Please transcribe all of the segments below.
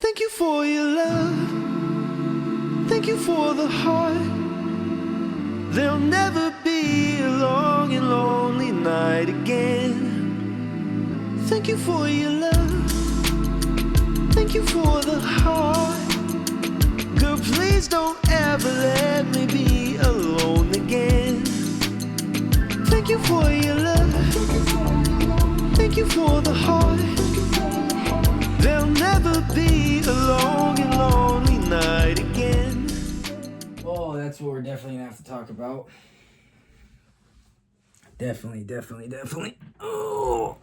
Thank you for your love. Thank you for the heart. There'll never be a long and lonely night again. Thank you for your love. Thank you for the heart. Girl, please don't ever let me be alone again. Thank you for your love. Thank you for the heart. There'll never be a long and lonely night again. Oh, that's what we're definitely gonna have to talk about. Definitely. Oh,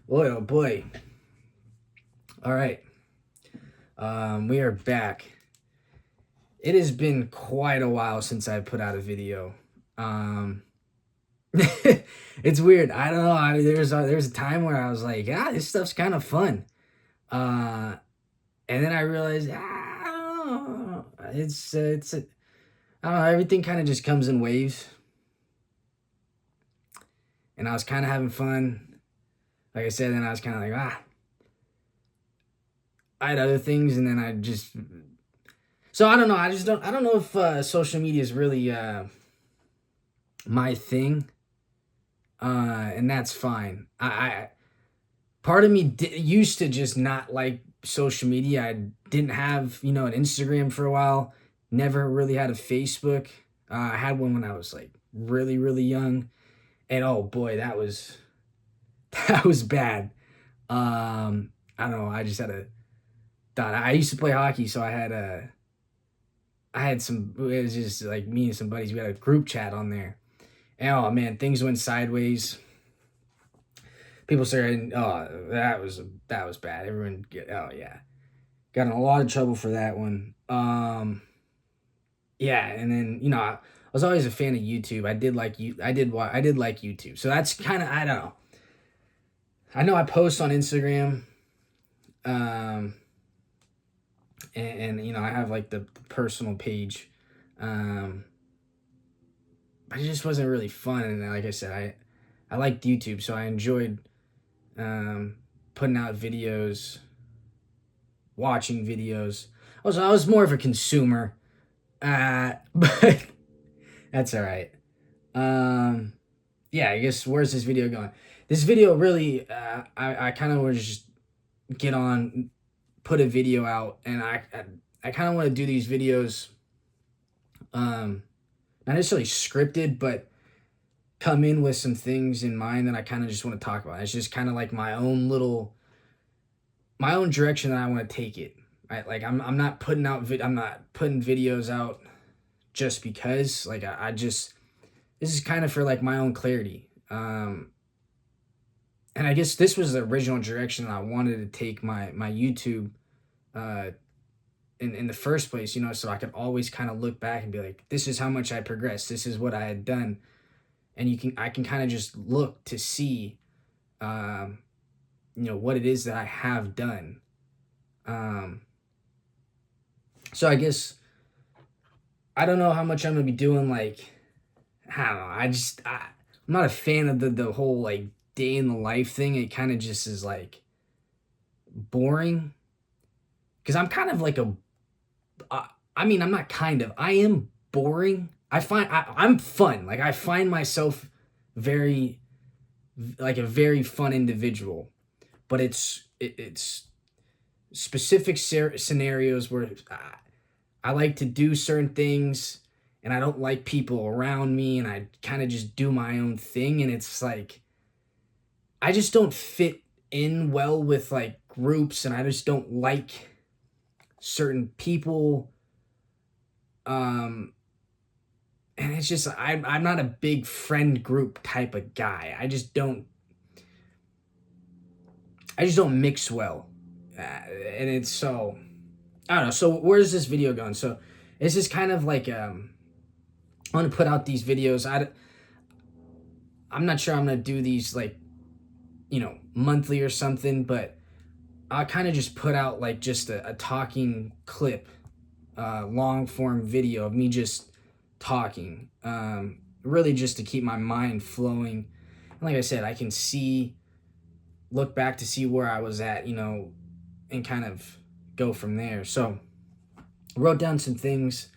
boy, oh boy. All right. We are back. It has been quite a while since I put out a video. It's weird. I don't know. There's a time where I was like, this stuff's kind of fun. And then I realized, I don't know. It's I don't know. Everything kind of just comes in waves. And I was kind of having fun. Like I said, then I was kind of like, I had other things, and then I just. So I don't know. I don't know if social media is really my thing. And that's fine. I part of me used to just not like social media. I didn't have, an Instagram for a while. Never really had a Facebook. I had one when I was like really, really young. And oh boy, that was bad. I don't know. I just had I used to play hockey, so I had some, it was just like me and some buddies. We had a group chat on there. And oh man, things went sideways. People started, that was bad. Everyone got in a lot of trouble for that one. Yeah, and then I was always a fan of YouTube. I did like YouTube. So that's kind of, I don't know. I know I post on Instagram, and I have like the personal page, but it just wasn't really fun. And like I said, I liked YouTube, so I enjoyed putting out videos, watching videos. I was more of a consumer, but that's all right. Yeah, I guess where's this video going? This video really, I kind of want to just put a video out, and I kind of want to do these videos, not necessarily scripted, but come in with some things in mind that I kind of just want to talk about. It's just kind of like my own direction that I want to take it. Right? Like I'm not putting videos out just because. Like I just, this is kind of for like my own clarity. And I guess this was the original direction that I wanted to take my YouTube in the first place, so I could always kind of look back and be like, this is how much I progressed. This is what I had done. And I can kind of just look to see, what it is that I have done. So I guess, I don't know how much I'm going to be doing. Like, I don't know. I'm not a fan of the whole like day in the life thing. It kind of just is like boring. Cause I'm kind of like I'm not kind of, I am boring. I'm fun. Like I find myself very, like a very fun individual, but it's specific scenarios where I like to do certain things, and I don't like people around me, and I kind of just do my own thing. And it's like, I just don't fit in well with like groups, and I just don't like certain people. And it's just, I'm not a big friend group type of guy. I just don't mix well. And it's so, I don't know. So where's this video going? So this is kind of like, I want to put out these videos. I'm not sure I'm going to do these like, monthly or something, but I'll kind of just put out like just a talking clip, long form video of me just talking, really just to keep my mind flowing. And like I said, I can see look back to see where I was at, and kind of go from there. So I wrote down some things.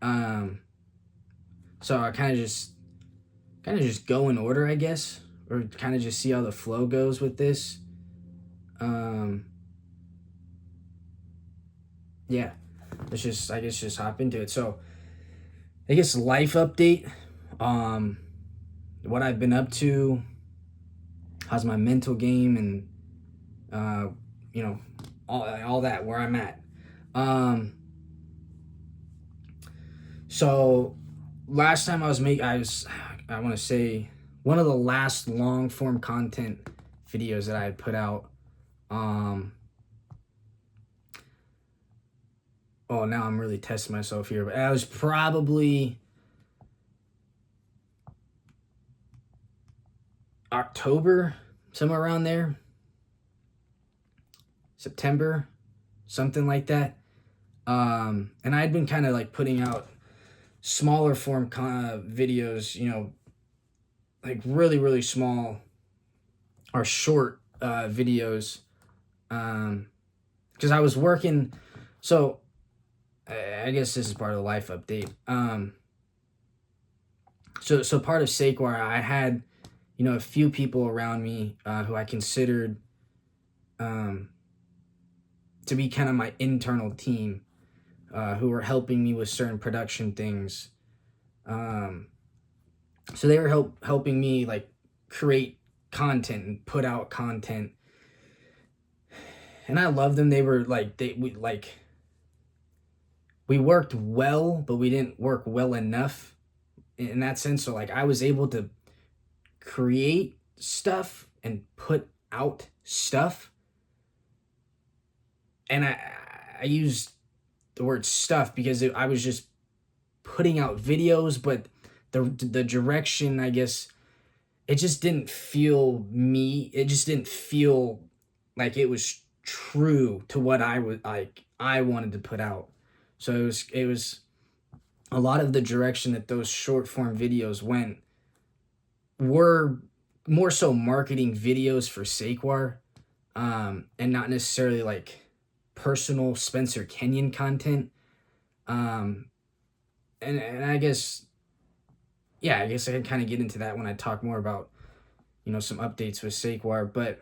So I kind of just go in order, I guess, or kind of just see how the flow goes with this. Yeah, I guess just hop into it. So I guess life update, what I've been up to, how's my mental game, and all that, where I'm at. So last time I want to say one of the last long form content videos that I had put out. Oh, now I'm really testing myself here, but I was probably October, somewhere around there, September, something like that. And I'd been kind of like putting out smaller form videos, like really, really small or short videos, because I was working. So I guess this is part of the life update. So part of Saquar, I had, a few people around me who I considered to be kind of my internal team, who were helping me with certain production things. So they were helping me like create content and put out content. And I love them. They were like, we worked well, but we didn't work well enough in that sense. So like I was able to create stuff and put out stuff. And I used the word stuff because I was just putting out videos, but the direction, I guess, it just didn't feel me. It just didn't feel like it was true to what I wanted to put out. So it was a lot of the direction that those short form videos went were more so marketing videos for Saquar, and not necessarily like personal Spencer Kenyon content. And I guess, I can kind of get into that when I talk more about, some updates with Saquar, but,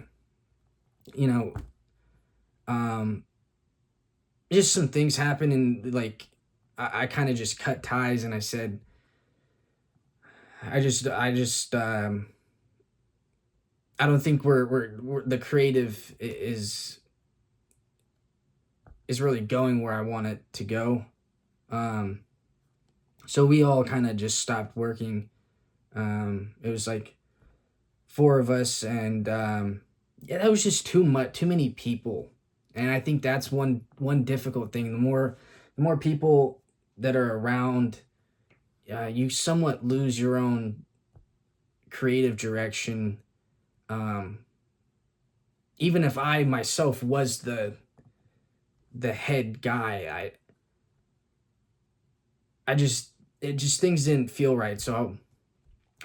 just some things happened, and like, I kind of just cut ties, and I said, I don't think we're the creative is really going where I want it to go. So we all kind of just stopped working. It was like 4 of us, and that was just too many people. And I think that's one difficult thing. The more people that are around, you somewhat lose your own creative direction. Even if I myself was the head guy, things didn't feel right. So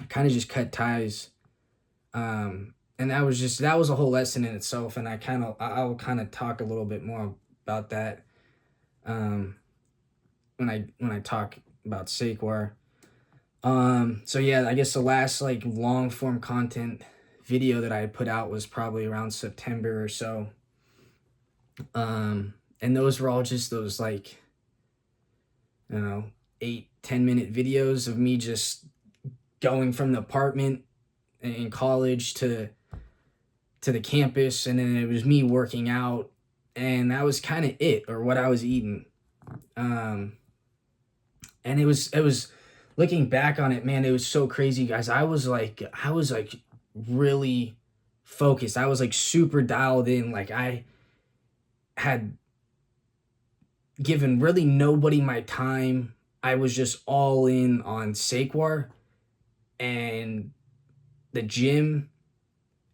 I kind of just cut ties. And that was a whole lesson in itself. And I'll kind of talk a little bit more about that, when I talk about Saquar. So yeah, I guess the last like long form content video that I had put out was probably around September or so. And those were all just those like, 8-10 minute videos of me just going from the apartment in college to the campus, and then it was me working out, and that was kind of it, or what I was eating. And it was looking back on it, man, it was so crazy, guys. I was like really focused. I was like super dialed in. Like I had given really nobody my time. I was just all in on Saquar and the gym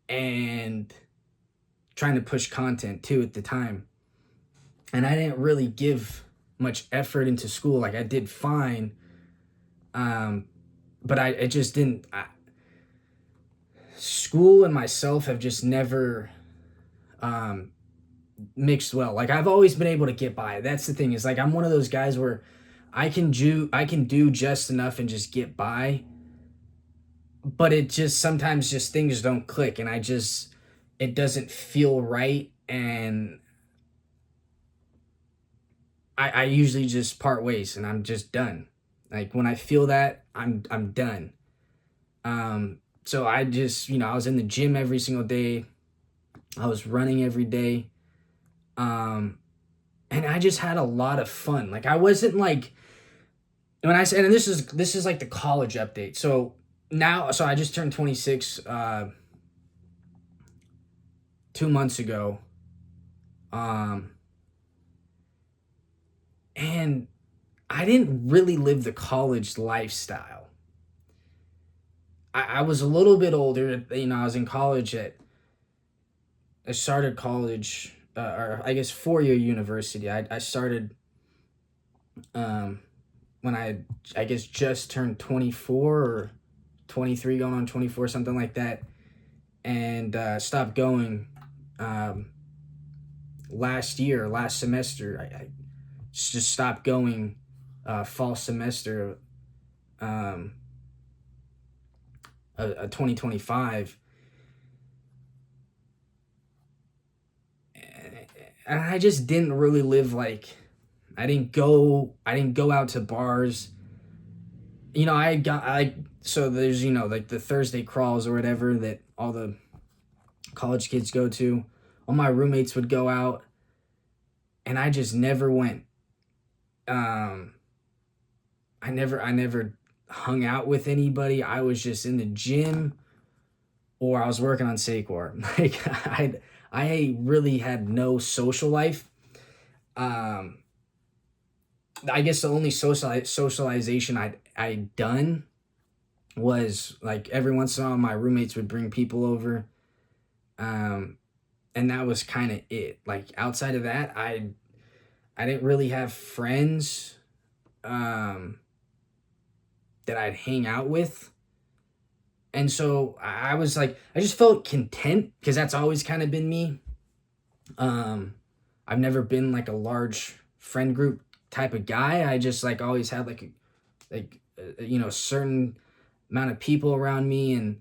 and trying to push content too at the time. And I didn't really give much effort into school. Like I did fine. But it just didn't. school and myself have just never mixed well. Like I've always been able to get by. That's the thing, is like I'm one of those guys where I can do just enough and just get by, but it just sometimes just things don't click, and it doesn't feel right, and I usually just part ways and I'm just done. Like when I feel that, I'm done. So I just, I was in the gym every single day. I was running every day. And I just had a lot of fun. Like I wasn't like, when I said, and this is like the college update. So I just turned 26 2 months ago. And I didn't really live the college lifestyle. I was a little bit older. I was in college I started college, or I guess 4-year university. I started when I guess just turned 24 or 23, going on 24, something like that, and stopped going last semester. I just stopped going fall semester of 2025. And I just didn't really live like, I didn't go out to bars. So there's, like the Thursday crawls or whatever that all the college kids go to. All my roommates would go out, and I just never went. I never hung out with anybody. I was just in the gym, or I was working on Saquor. Like I really had no social life. I guess the only socialization I'd done was like every once in a while my roommates would bring people over. And that was kind of it. Like outside of that, I didn't really have friends that I'd hang out with. And so I was like, I just felt content because that's always kind of been me. I've never been like a large friend group type of guy. I just like always had a certain amount of people around me, and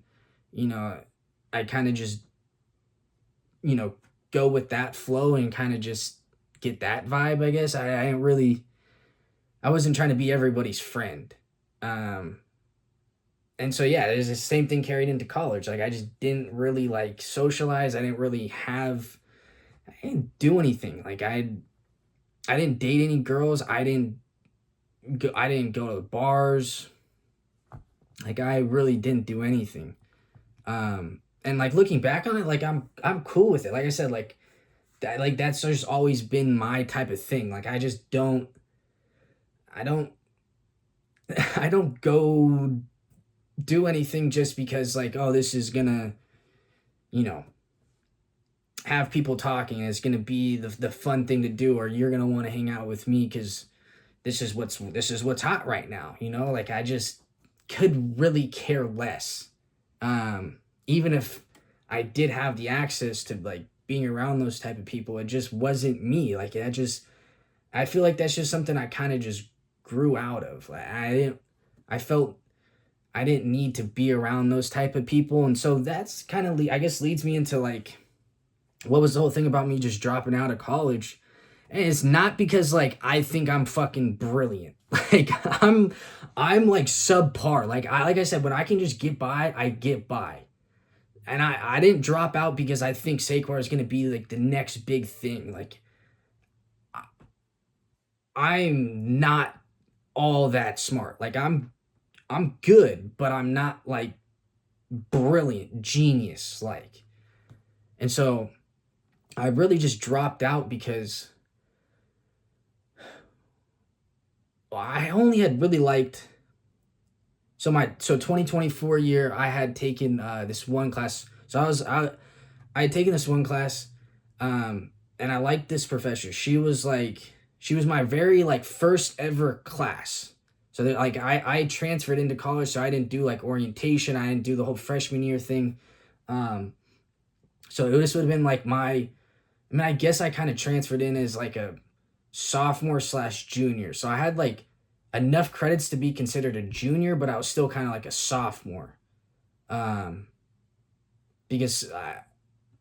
I kind of just go with that flow and kind of just get that vibe, I guess. I wasn't trying to be everybody's friend. And so, yeah, there's the same thing carried into college. Like, I just didn't really, like, socialize. I didn't do anything. Like, I didn't date any girls. I didn't go to the bars. Like, I really didn't do anything. And, like, looking back on it, like, I'm cool with it. Like I said, that's just always been my type of thing. Like, I don't go do anything just because, like, oh, this is gonna, have people talking, and it's gonna be the fun thing to do, or you're gonna want to hang out with me because this is what's hot right now. Like, I just could really care less. Even if I did have the access to, like, being around those type of people, it just wasn't me. Like, I feel like that's just something I kind of just grew out of. Like, I felt I didn't need to be around those type of people. And so that's kind of, I guess, leads me into, like, what was the whole thing about me just dropping out of college. And it's not because, like, I think I'm fucking brilliant. Like, I'm like subpar. Like I said, when I can just get by, I get by. And I didn't drop out because I think Saquor is going to be, like, the next big thing. Like, I'm not all that smart. Like, I'm good, but I'm not, like, brilliant, genius, like. And so I really just dropped out because I only had really liked, so 2024 year, I had taken this one class. So I had taken this one class, and I liked this professor. She was my very, like, first ever class. So that, like, I transferred into college, so I didn't do, like, orientation. I didn't do the whole freshman year thing. So this would have been like I guess I kind of transferred in as like a sophomore slash junior. So I had like enough credits to be considered a junior, but I was still kind of like a sophomore. Because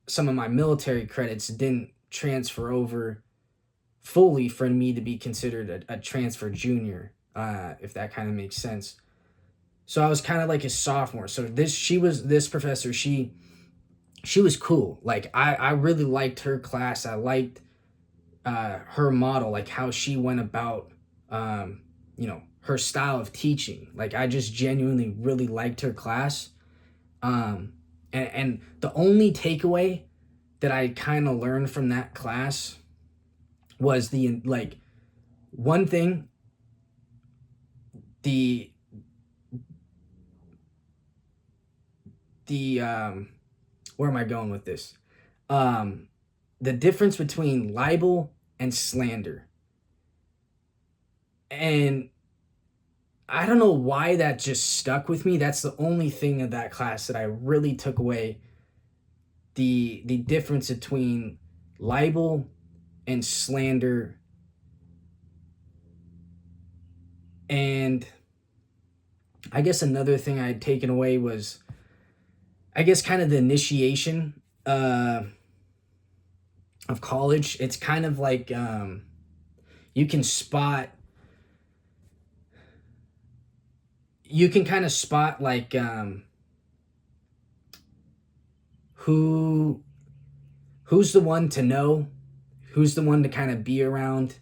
some of my military credits didn't transfer over fully for me to be considered a transfer junior, if that kind of makes sense. So I was kind of like a sophomore. So this professor, she was cool. Like I really liked her class. I liked her model, like how she went about, her style of teaching. Like I just genuinely really liked her class. And the only takeaway that I kind of learned from that class was one thing, the where am I going with this? The difference between libel and slander. And I don't know why that just stuck with me. That's the only thing of that class that I really took away. The difference between libel and slander. And I guess another thing I had taken away was, I guess, kind of the initiation of college. It's kind of like you can kind of spot like who's the one to know, who's the one to kind of be around,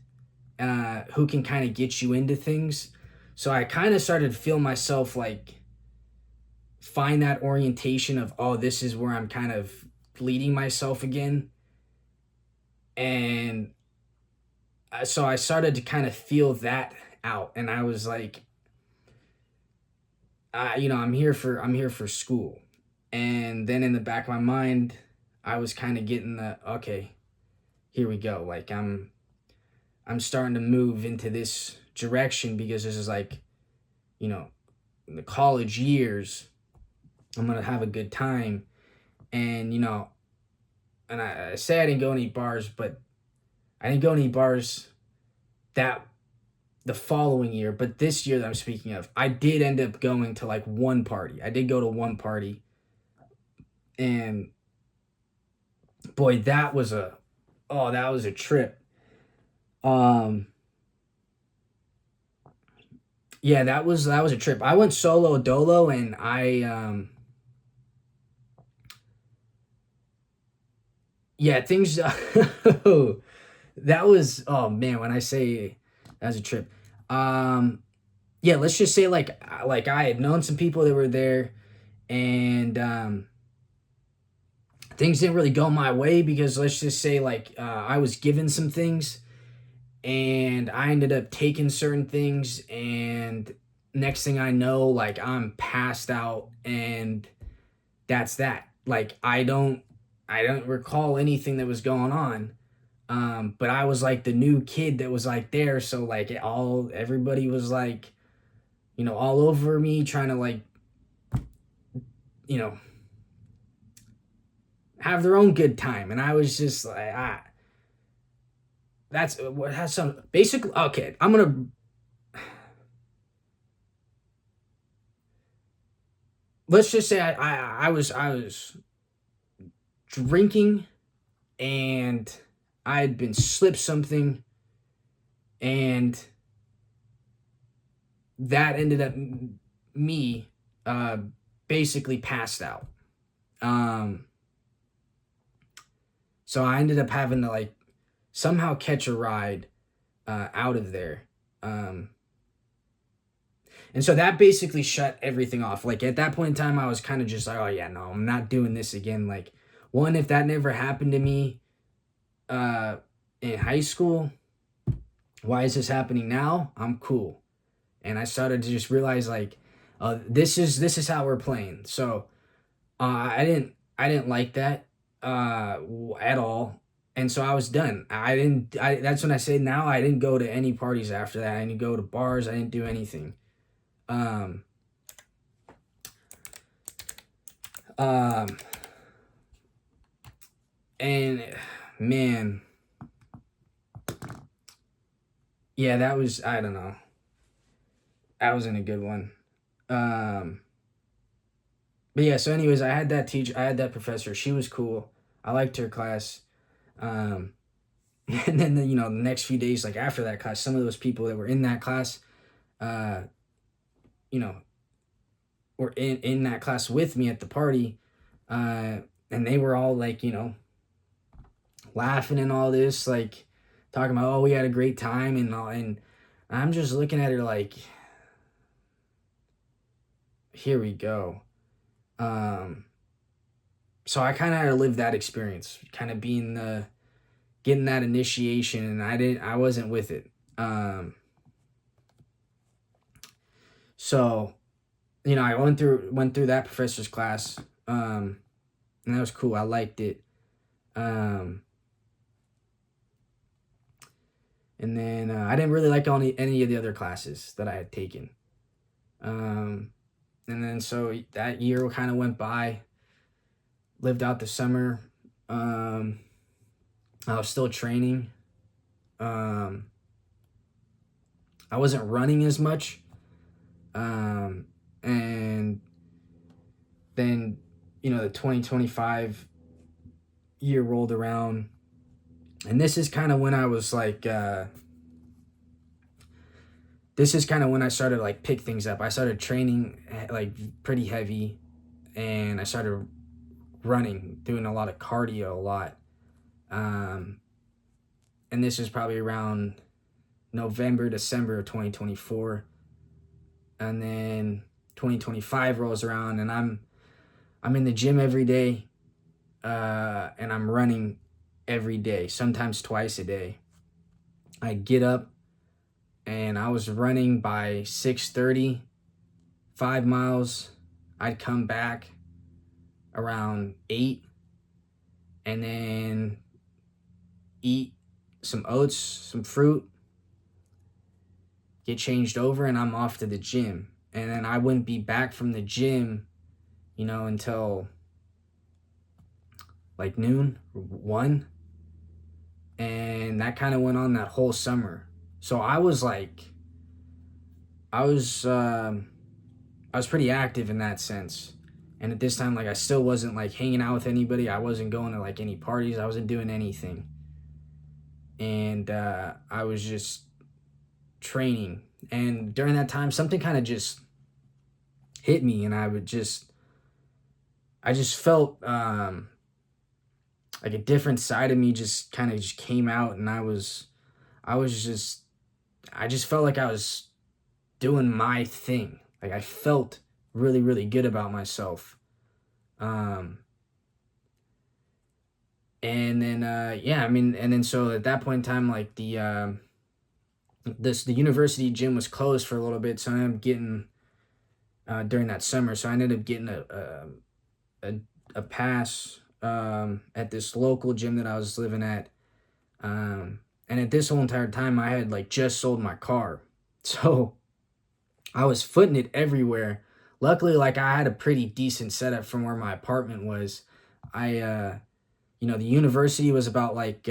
who can kind of get you into things. So I kind of started to feel myself like find that orientation of, oh, this is where I'm kind of leading myself again. And so I started to kind of feel that out, and I was like, I'm here for school. And then in the back of my mind, I was kind of getting okay, here we go. Like I'm starting to move into this direction, because this is like, in the college years, I'm going to have a good time. And, and I say I didn't go any bars, but I didn't go any bars the following year. But this year that I'm speaking of, I did end up going to like one party. I did go to one party. And boy, that was a trip. Yeah, that was a trip. I went solo dolo, and things that was, oh man, when I say that was a trip. Let's just say like I had known some people that were there, and things didn't really go my way, because let's just say like I was given some things, and I ended up taking certain things, and next thing I know, like I'm passed out, and that's that. Like I don't recall anything that was going on. But I was like the new kid that was like there, so like everybody was like, all over me, trying to like, have their own good time, and I was just like, that's what has some basically. Okay, let's just say I was drinking, and I had been slipped something, and that ended up me basically passed out. So I ended up having to like somehow catch a ride out of there. And so that basically shut everything off. Like at that point in time, I was kind of just like, oh yeah, no, I'm not doing this again. Like, one, if that never happened to me in high school, why is this happening now? I'm cool. And I started to just realize like, this is how we're playing. So I didn't like that at all. And so I was done. That's when I say now, I didn't go to any parties after that. I didn't go to bars. I didn't do anything. And man, yeah, that was, I don't know. That wasn't a good one. But yeah, so anyways, I had that professor. She was cool. I liked her class. Um, and then, the next few days, like after that class, some of those people that were in that class, uh, you know, were in that class with me at the party. And they were all like, laughing and all this, like talking about, oh, we had a great time and all. And I'm just looking at her like, here we go. So I kind of had to live that experience, kind of getting that initiation, and I wasn't with it. So, I went through that professor's class, and that was cool. I liked it. And then I didn't really like any of the other classes that I had taken. And then so that year kind of went by. Lived out the summer. I was still training. I wasn't running as much. And then, the 2025 year rolled around. And this is kind of when I was like, this is kind of when I started like pick things up. I started training like pretty heavy, and I started running, doing a lot of cardio, a lot. And this is probably around November, December of 2024. And then 2025 rolls around, and I'm in the gym every day, and I'm running every day, sometimes twice a day. I get up, and I was running by 6:30, 5 miles. I'd come back around 8, and then eat some oats, some fruit, get changed over, and I'm off to the gym. And then I wouldn't be back from the gym, until like noon or 1. And that kind of went on that whole summer. So I was pretty active in that sense. And at this time, like, I still wasn't like hanging out with anybody. I wasn't going to like any parties. I wasn't doing anything. And I was just training. And during that time, something kind of just hit me, and I just felt like a different side of me just kind of just came out, and I just felt like I was doing my thing. Like, I felt really, really good about myself. And then and then so at that point in time, like the university gym was closed for a little bit, so I ended up getting during that summer. So I ended up getting a pass at this local gym that I was living at. And at this whole entire time, I had like just sold my car, so I was footing it everywhere. Luckily, like, I had a pretty decent setup from where my apartment was. The university was about like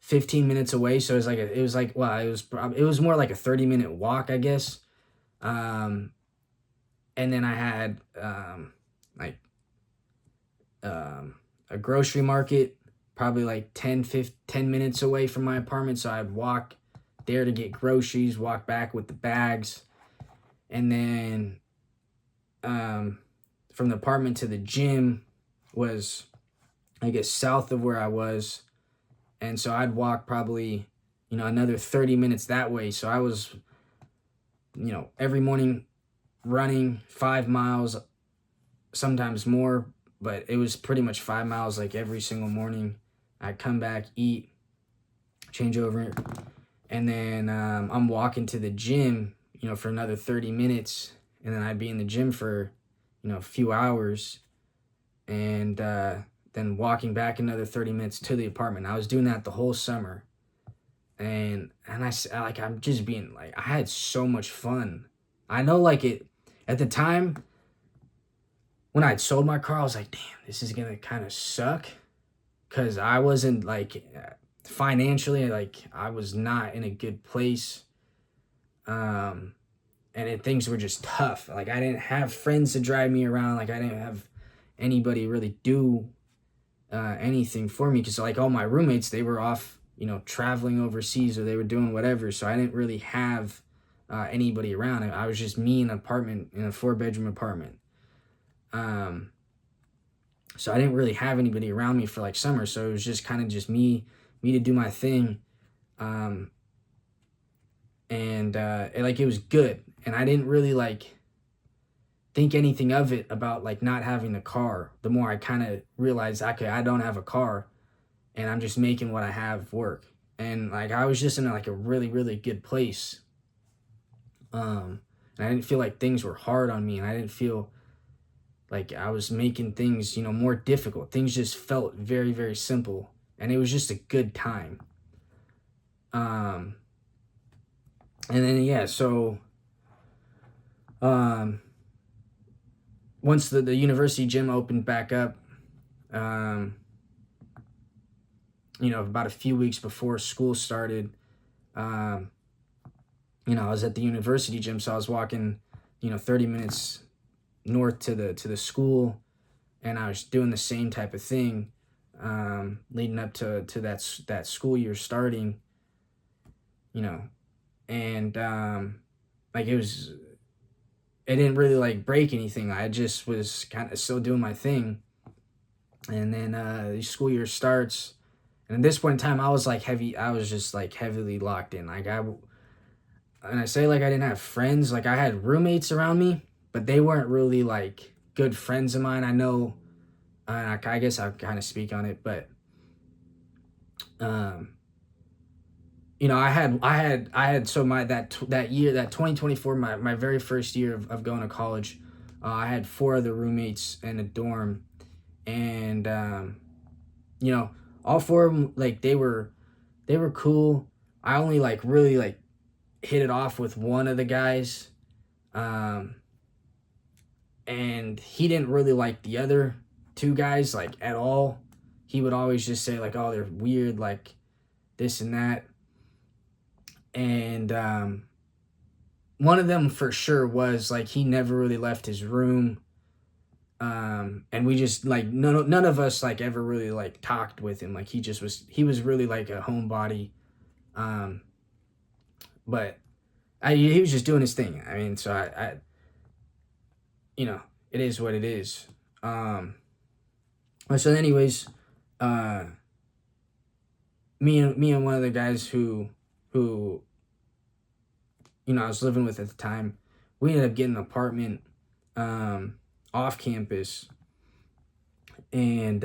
15 minutes away, so it was more like a 30-minute walk, I guess. And then I had a grocery market probably like 10 minutes away from my apartment, so I'd walk there to get groceries, walk back with the bags. And then from the apartment to the gym was, I guess, south of where I was. And so I'd walk probably, another 30 minutes that way. So I was, every morning running 5 miles, sometimes more, but it was pretty much 5 miles like every single morning. I'd come back, eat, change over, and then I'm walking to the gym, for another 30 minutes, and then I'd be in the gym for, a few hours, and then walking back another 30 minutes to the apartment. I was doing that the whole summer, and I'm just being like, I had so much fun. I know, like, it at the time, when I'd sold my car, I was like, damn, this is gonna kind of suck, because I wasn't like financially, like I was not in a good place. And things were just tough. Like I didn't have friends to drive me around. Like I didn't have anybody really do anything for me, because like all my roommates, they were off, traveling overseas, or they were doing whatever. So I didn't really have anybody around. I was just me in an apartment, in a 4-bedroom apartment. So I didn't really have anybody around me for like summer. So it was just kind of just me to do my thing. And it was good. And I didn't really like think anything of it about like not having a car. The more I kind of realized, okay, I don't have a car, and I'm just making what I have work. And like I was just in like a really, really good place. And I didn't feel like things were hard on me, and I didn't feel like I was making things, more difficult. Things just felt very, very simple, and it was just a good time. And then so once the university gym opened back up, about a few weeks before school started, I was at the university gym, so I was walking, 30 minutes north to the school, and I was doing the same type of thing, leading up to that school year starting, and like it didn't really like break anything. I just was kind of still doing my thing. And then the school year starts, and at this point in time, I was just like heavily locked in. And I say like I didn't have friends. Like I had roommates around me, but they weren't really like good friends of mine. I know, I guess I'll kind of speak on it, but I had so that year, that 2024, my very first year of going to college, I had 4 other roommates in a dorm, and all 4 of them, like they were cool. I only like really like hit it off with one of the guys, and he didn't really like the other 2 guys like at all. He would always just say like, oh, they're weird, like this and that. And one of them for sure was like he never really left his room, and we just like none of us like ever really like talked with him. Like he was really like a homebody, but he was just doing his thing. I mean, so I it is what it is. So anyways, me and one of the guys who I was living with at the time, we ended up getting an apartment off campus, and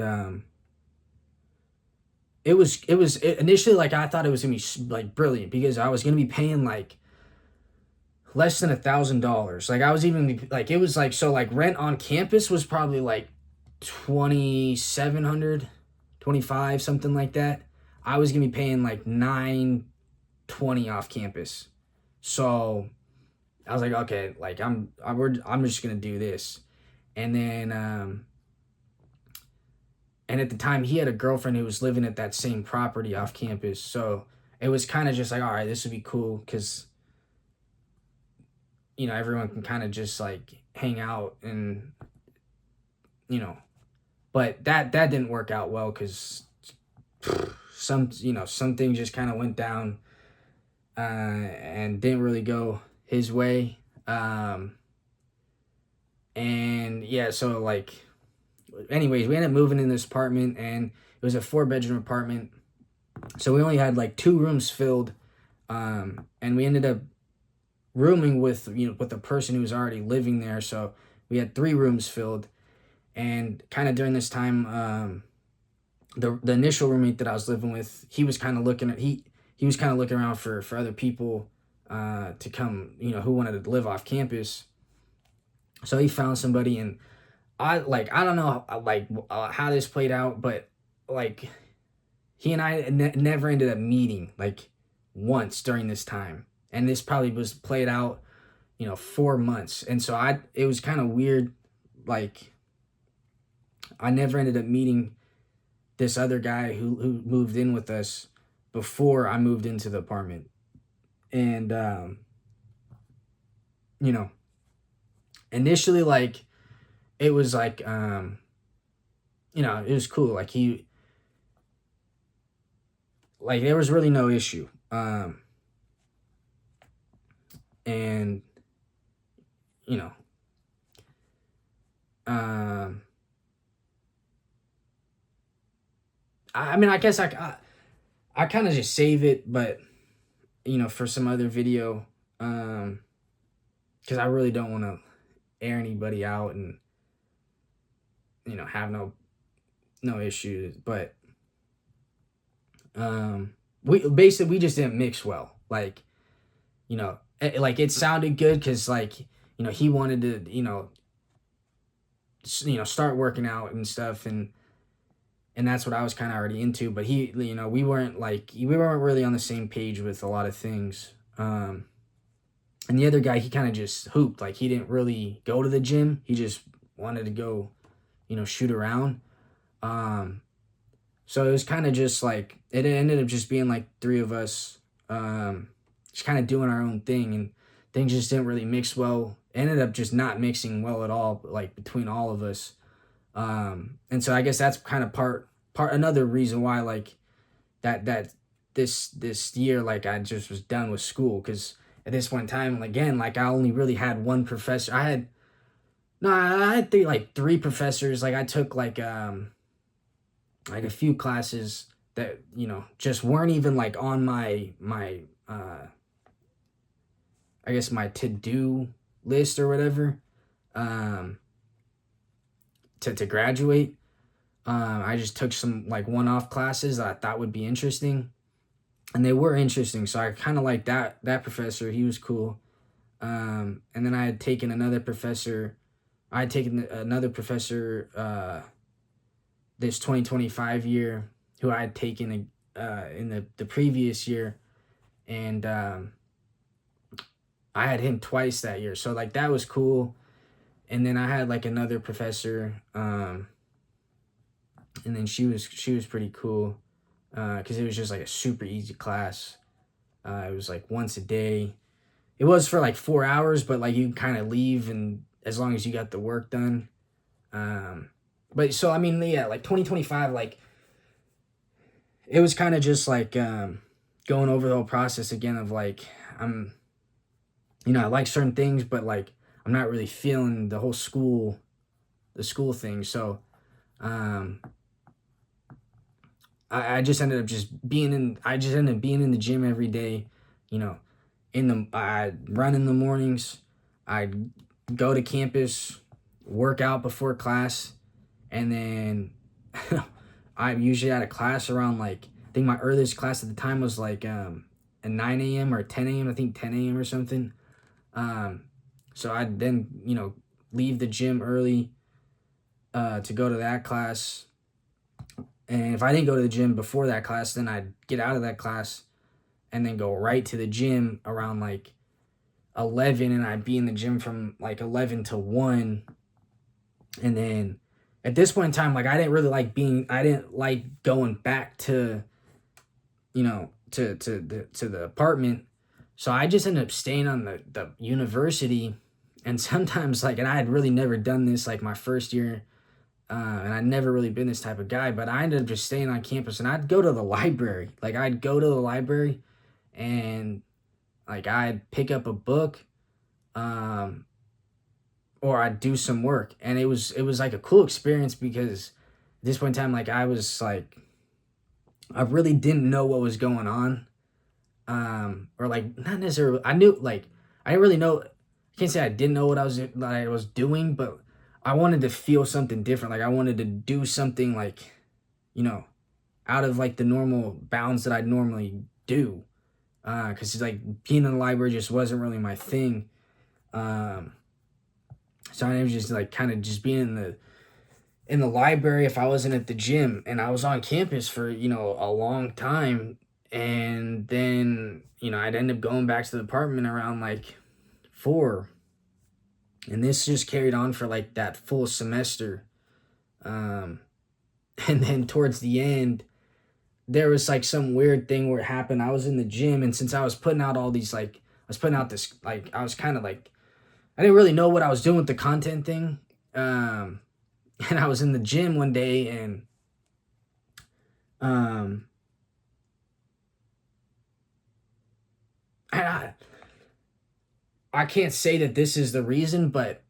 it was initially like I thought it was gonna be like brilliant, because I was gonna be paying like less than $1,000. Like I was even like, it was like, so like rent on campus was probably like 2,700, 25, something like that. I was gonna be paying like $920 off campus. So I was like, okay, like I'm just gonna do this. And then and at the time he had a girlfriend who was living at that same property off campus. So it was kind of just like, all right, this would be cool, because everyone can kind of just like hang out, and but that didn't work out well, because some things just kind of went down, and didn't really go his way. And yeah, so like anyways, we ended up moving in this apartment, and it was a 4-bedroom apartment, so we only had like 2 rooms filled, and we ended up rooming with with the person who was already living there. So we had 3 rooms filled. And kind of during this time, the initial roommate that I was living with, he was kind of looking at he was kind of looking around for other people to come, who wanted to live off campus. So he found somebody, and I don't know how this played out, but like he and I never ended up meeting like once during this time. And this probably was played out, 4 months. And so it was kind of weird, like I never ended up meeting this other guy who moved in with us before I moved into the apartment. And you know, initially, like, it was like, you know, it was cool. Like, there was really no issue. And you know, I mean, I guess I kind of just save it, but you know, for some other video, because I really don't want to air anybody out and, you know, have no issues. But we just didn't mix well. Like, you know, like, it sounded good because, like, you know, he wanted to, you know, start working out and stuff, and that's what I was kind of already into. But he, you know, we weren't really on the same page with a lot of things. And the other guy, he kind of just hooped. Like, he didn't really go to the gym. He just wanted to go, you know, shoot around. So it was kind of just like, it ended up just being like three of us, just kind of doing our own thing, and things just didn't really mix well. Ended up just not mixing well at all, like, between all of us. And so I guess that's kind of part another reason why, like, that this year, like, I just was done with school, because at this point in time, again, like, I only really had one professor. I had three professors. Like, I took like a few classes that, you know, just weren't even like on my I guess my to-do list or whatever, to graduate. I just took some like one-off classes that I thought would be interesting, and they were interesting. So I kind of liked that professor. He was cool. And then I had taken another professor. This 2025 year, who I had taken in the previous year, and I had him twice that year. So, like, that was cool. And then I had like another professor, and then she was pretty cool, because it was just like a super easy class. It was like once a day. It was for like 4 hours, but like, you kind of leave, and as long as you got the work done. But so, I mean, yeah, like 2025, like, it was kind of just like going over the whole process again of like, you know, I like certain things, but like, I'm not really feeling the school thing. So, I just ended up being in the gym every day, you know, I'd run in the mornings, I'd go to campus, work out before class, and then I usually had a class around, like, I think my earliest class at the time was like a 9 a.m. or 10 a.m. I think 10 a.m. or something. So I'd then, you know, leave the gym early to go to that class. And if I didn't go to the gym before that class, then I'd get out of that class and then go right to the gym around like 11, and I'd be in the gym from like 11 to 1. And then at this point in time, like, I didn't like going back to, you know, to the apartment. So I just ended up staying on the university. And sometimes, like, and I had really never done this, like, my first year, and I'd never really been this type of guy, but I ended up just staying on campus, and I'd go to the library. Like, I'd go to the library, and like, I'd pick up a book, or I'd do some work. And it was like a cool experience, because at this point in time, like, I was like, I really didn't know what was going on. Or like, not necessarily, I knew, like, I didn't really know, I can't say I didn't know what I was doing, but I wanted to feel something different. Like, I wanted to do something, like, you know, out of like the normal bounds that I'd normally do. Cause like, being in the library just wasn't really my thing. So I was just like kind of just being in the library if I wasn't at the gym, and I was on campus for, you know, a long time. And then, you know, I'd end up going back to the apartment around like 4. And this just carried on for like that full semester. And then towards the end, there was like some weird thing where it happened. I was in the gym, and since I was putting out all these like, I was putting out this like, I was kind of like, I didn't really know what I was doing with the content thing. And I was in the gym one day, and I can't say that this is the reason, but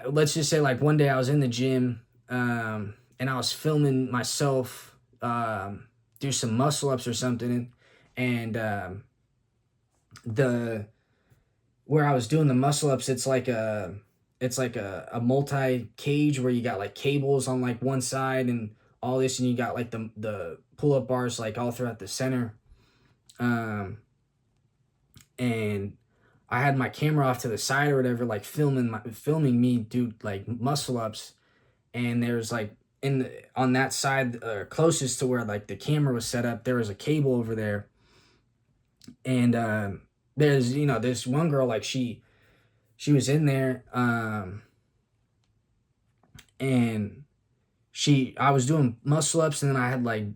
let's just say like one day I was in the gym, and I was filming myself do some muscle ups or something, and the where I was doing the muscle ups, it's like a multi cage where you got like cables on like one side and all this, and you got like the pull up bars like all throughout the center, and I had my camera off to the side or whatever, like filming me do like muscle ups, and there's like on that side closest to where like the camera was set up, there was a cable over there, and there's this one girl, like she was in there, and I was doing muscle ups, and then I had like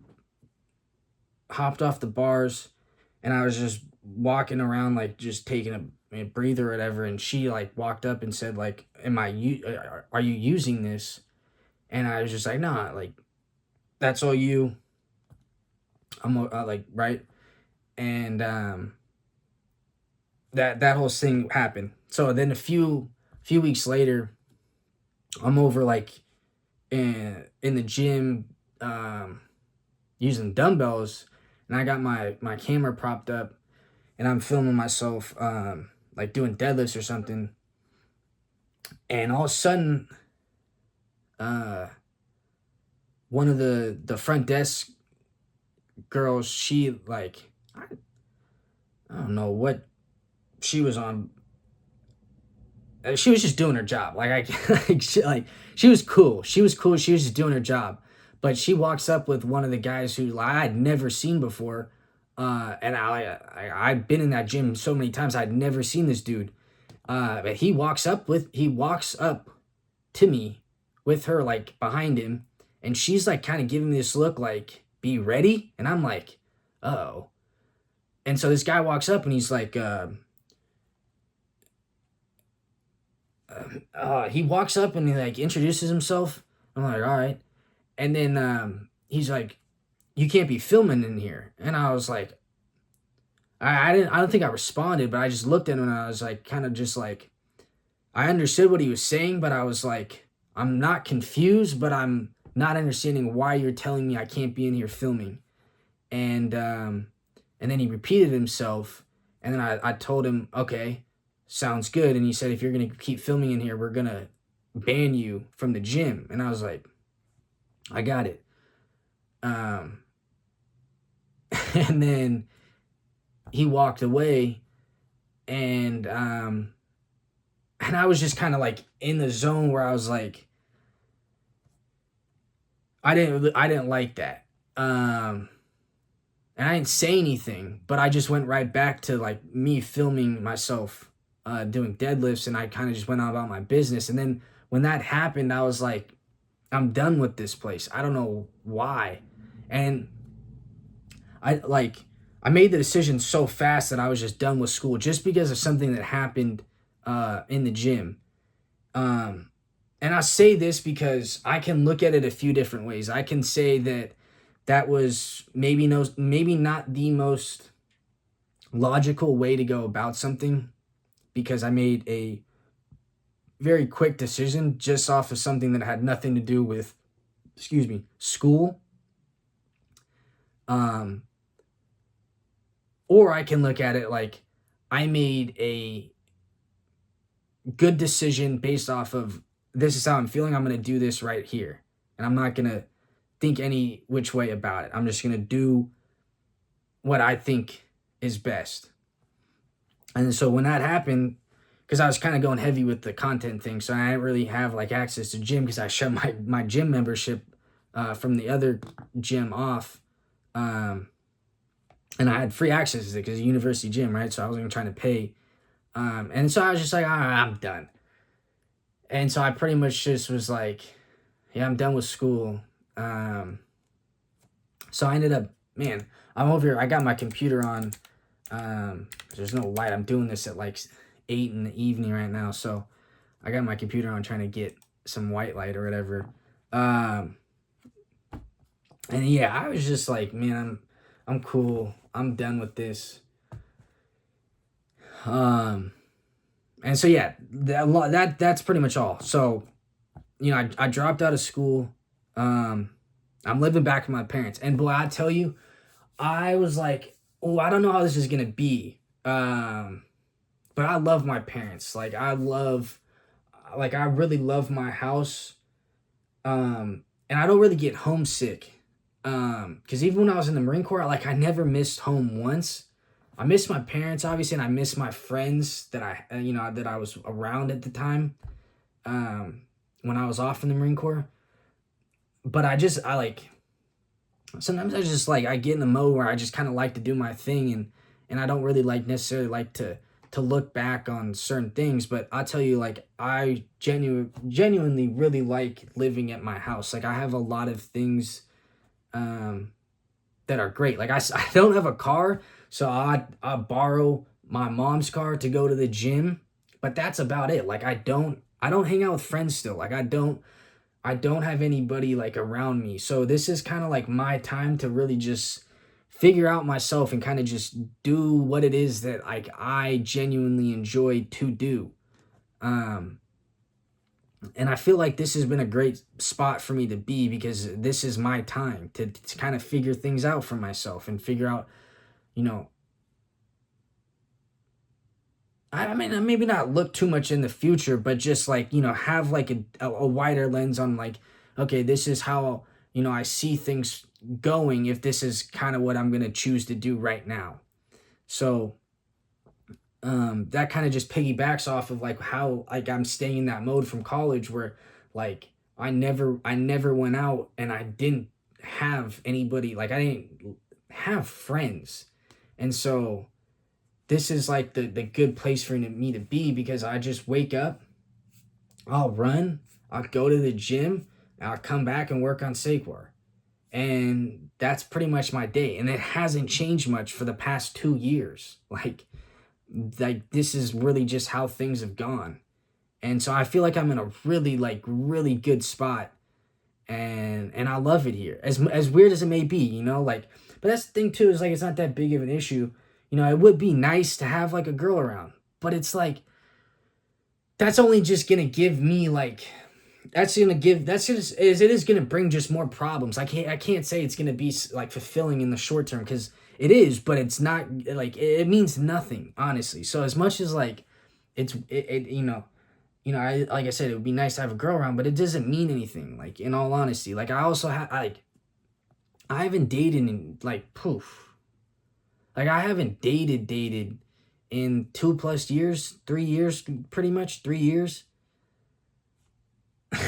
hopped off the bars, and I was just walking around like just taking a breather or whatever, and she like walked up and said like, are you using this? And I was just like, nah, like that's all you. I'm like, right. And that whole thing happened. So then a few weeks later, I'm over like in the gym, using dumbbells, and I got my camera propped up, and I'm filming myself like doing deadlifts or something. And all of a sudden, one of the front desk girls, she like, I don't know what she was on. She was just doing her job. Like she was cool. She was cool. She was just doing her job. But she walks up with one of the guys who I had never seen before. And I'd been in that gym so many times. I'd never seen this dude. But he walks up to me with her like behind him, and she's like kind of giving me this look like, be ready. And I'm like, oh. And so this guy walks up, and he's like, he walks up and he like introduces himself. I'm like, all right. And then he's like, you can't be filming in here. And I was like, I don't think I responded, but I just looked at him, and I was like, kind of just like, I understood what he was saying, but I was like, I'm not confused, but I'm not understanding why you're telling me I can't be in here filming. And then he repeated himself, and then I told him, okay, sounds good. And he said, if you're going to keep filming in here, we're going to ban you from the gym. And I was like, I got it. And then he walked away, and I was just kind of like in the zone where I was like, I didn't like that. And I didn't say anything, but I just went right back to like me filming myself doing deadlifts, and I kind of just went on about my business. And then when that happened, I was like, I'm done with this place. I don't know why. And I made the decision so fast that I was just done with school just because of something that happened in the gym. And I say this because I can look at it a few different ways. I can say that was maybe not the most logical way to go about something, because I made a very quick decision just off of something that had nothing to do with, school. Or I can look at it like I made a good decision based off of, this is how I'm feeling, I'm going to do this right here. And I'm not going to think any which way about it. I'm just going to do what I think is best. And so when that happened, because I was kind of going heavy with the content thing, so I didn't really have like access to gym, because I shut my gym membership from the other gym off. And I had free access to it because it's a university gym, right? So I wasn't even trying to pay. And so I was just like, I'm done. And so I pretty much just was like, yeah, I'm done with school. So I ended up, man, I'm over here. I got my computer on. There's no light. I'm doing this at like 8 in the evening right now. So I got my computer on trying to get some white light or whatever. And yeah, I was just like, man, I'm cool. I'm done with this. And so yeah, that's pretty much all. So, you know, I dropped out of school. I'm living back with my parents, and boy, I tell you, I was like, oh, I don't know how this is gonna be. But I love my parents. Like I really love my house. And I don't really get homesick. Because even when I was in the Marine Corps, like I never missed home once. I miss my parents, obviously, and I miss my friends that I was around at the time. When I was off in the Marine Corps. But sometimes I just like, I get in the mode where I just kind of like to do my thing, and I don't really necessarily like to look back on certain things. But I'll tell you, like, I genuinely really like living at my house. Like I have a lot of things that are great. Like I don't have a car, so I borrow my mom's car to go to the gym, but that's about it. Like I don't hang out with friends still. Like I don't have anybody like around me. So this is kind of like my time to really just figure out myself and kind of just do what it is that like I genuinely enjoy to do. And I feel like this has been a great spot for me to be, because this is my time to kind of figure things out for myself and figure out, you know, I mean, maybe not look too much in the future, but just like, you know, have like a wider lens on like, okay, this is how, you know, I see things going if this is kind of what I'm going to choose to do right now. So that kind of just piggybacks off of like how like I'm staying in that mode from college where like I never went out and I didn't have anybody, like I didn't have friends. And so this is like the good place for me to be, because I just wake up, I'll run, I'll go to the gym, I'll come back and work on Saquar. And that's pretty much my day. And it hasn't changed much for the past 2 years. Like this is really just how things have gone. And so I feel like I'm in a really good spot. And I love it here. As weird as it may be, you know, like, but that's the thing too, is like it's not that big of an issue. You know, it would be nice to have like a girl around, but it's like, that's only just gonna give me like, it is gonna bring just more problems. I can't say it's gonna be like fulfilling in the short term, because it is, but it's not like, it means nothing, honestly. So as much as like, you know, I, like I said, it would be nice to have a girl around, but it doesn't mean anything. Like in all honesty, like I also I haven't dated in like poof. Like I haven't dated in 2+ years, 3 years, pretty much 3 years.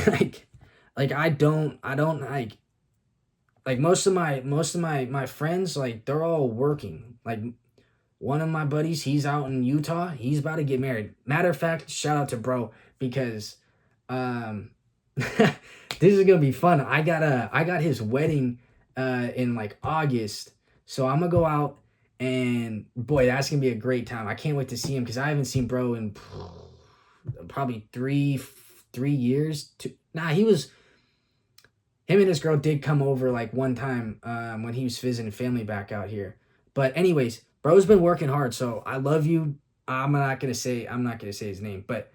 like I don't like most of my friends, like they're all working. Like one of my buddies, he's out in Utah. He's about to get married. Matter of fact, shout out to bro, because this is gonna be fun. I got his wedding in like August. So I'm gonna go out, and boy, that's gonna be a great time. I can't wait to see him, because I haven't seen bro in probably 3 years. Him and his girl did come over like one time when he was visiting family back out here. But anyways, bro's been working hard, so I love you. I'm not gonna say his name, but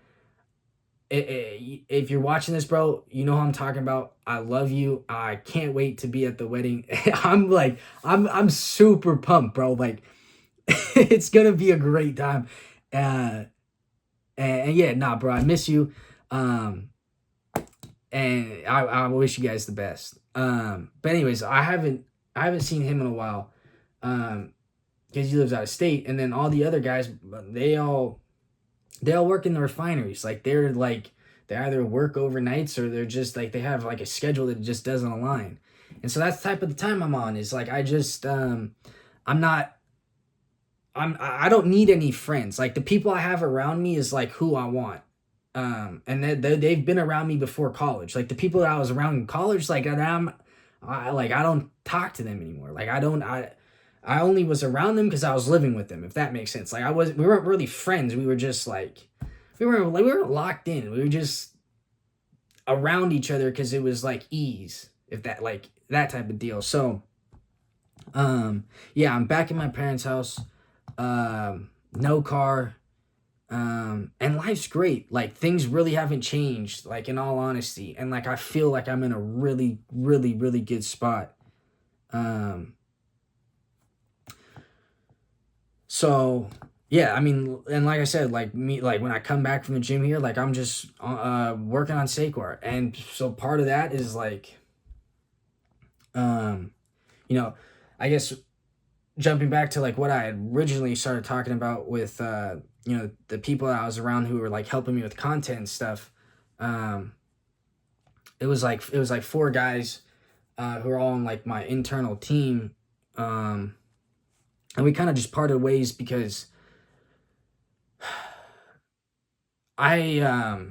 if you're watching this, bro, you know who I'm talking about. I love you. I can't wait to be at the wedding. I'm super pumped, bro. Like it's gonna be a great time. And yeah, nah, bro, I miss you. And I wish you guys the best. But anyways, I haven't seen him in a while. Because he lives out of state, and then all the other guys, they all work in the refineries. Like they either work overnights, or they're just like, they have like a schedule that just doesn't align. And so that's the type of the time I'm on, is like, I just, I don't need any friends. Like the people I have around me is like who I want. And they've been around me before college. Like the people that I was around in college, like I don't talk to them anymore. Like I only was around them because I was living with them, if that makes sense. Like we weren't really friends. We were just like we were locked in. We were just around each other because it was like ease, if that like that type of deal. So yeah, I'm back in my parents' house. No car. And life's great. Like things really haven't changed, like in all honesty. And like I feel like I'm in a really, really, really good spot. So yeah, I mean, and like I said, like me, like when I come back from the gym here, like I'm just working on Saquar. And so part of that is like um you know, I guess jumping back to like what I had originally started talking about with you know, the people that I was around who were like helping me with content and stuff. Um it was like four guys who are all on like my internal team. And we kind of just parted ways because I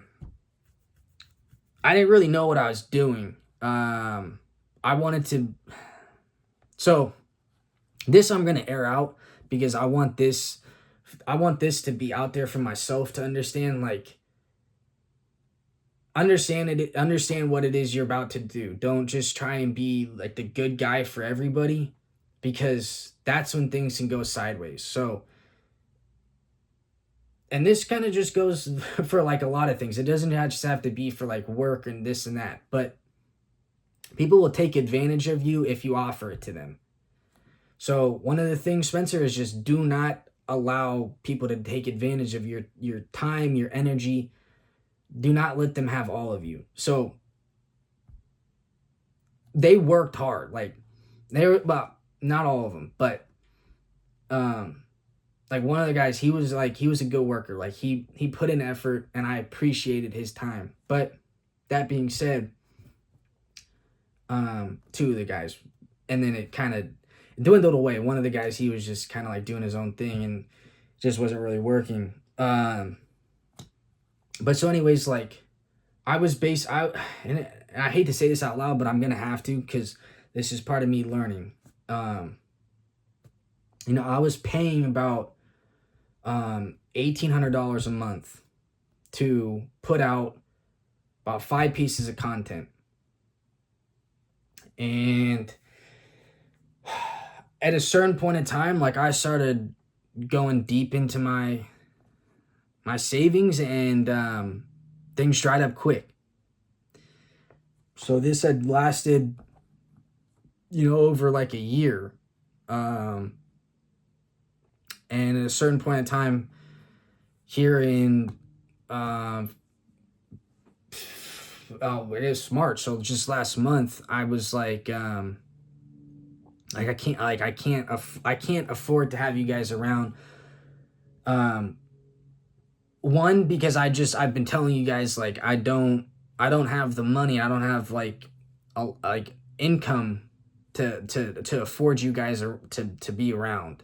I didn't really know what I was doing. I wanted to, so this I'm gonna air out because I want this to be out there for myself to understand, like understand what it is you're about to do. Don't just try and be like the good guy for everybody, because that's when things can go sideways. So, and this kind of just goes for like a lot of things. It doesn't just have to be for like work and this and that, but people will take advantage of you if you offer it to them. So one of the things, Spencer, is just do not allow people to take advantage of your time, your energy. Do not let them have all of you. So they worked hard. Like they were, well, not all of them, but like one of the guys, he was a good worker. Like he put in effort, and I appreciated his time. But that being said, two of the guys, and then it kind of dwindled away. One of the guys, he was just kind of like doing his own thing and just wasn't really working. But so anyways, like I was based out, and I hate to say this out loud, but I'm gonna have to because this is part of me learning. You know, I was paying about $1,800 a month to put out about 5 pieces of content. And at a certain point in time, like I started going deep into my savings, and things dried up quick. So this had lasted, you know, over like a year. And at a certain point in time, here in it is March, so just last month, I was like I can't afford to have you guys around. One, because I've been telling you guys, like I don't have the money. I don't have like income to afford you guys to be around.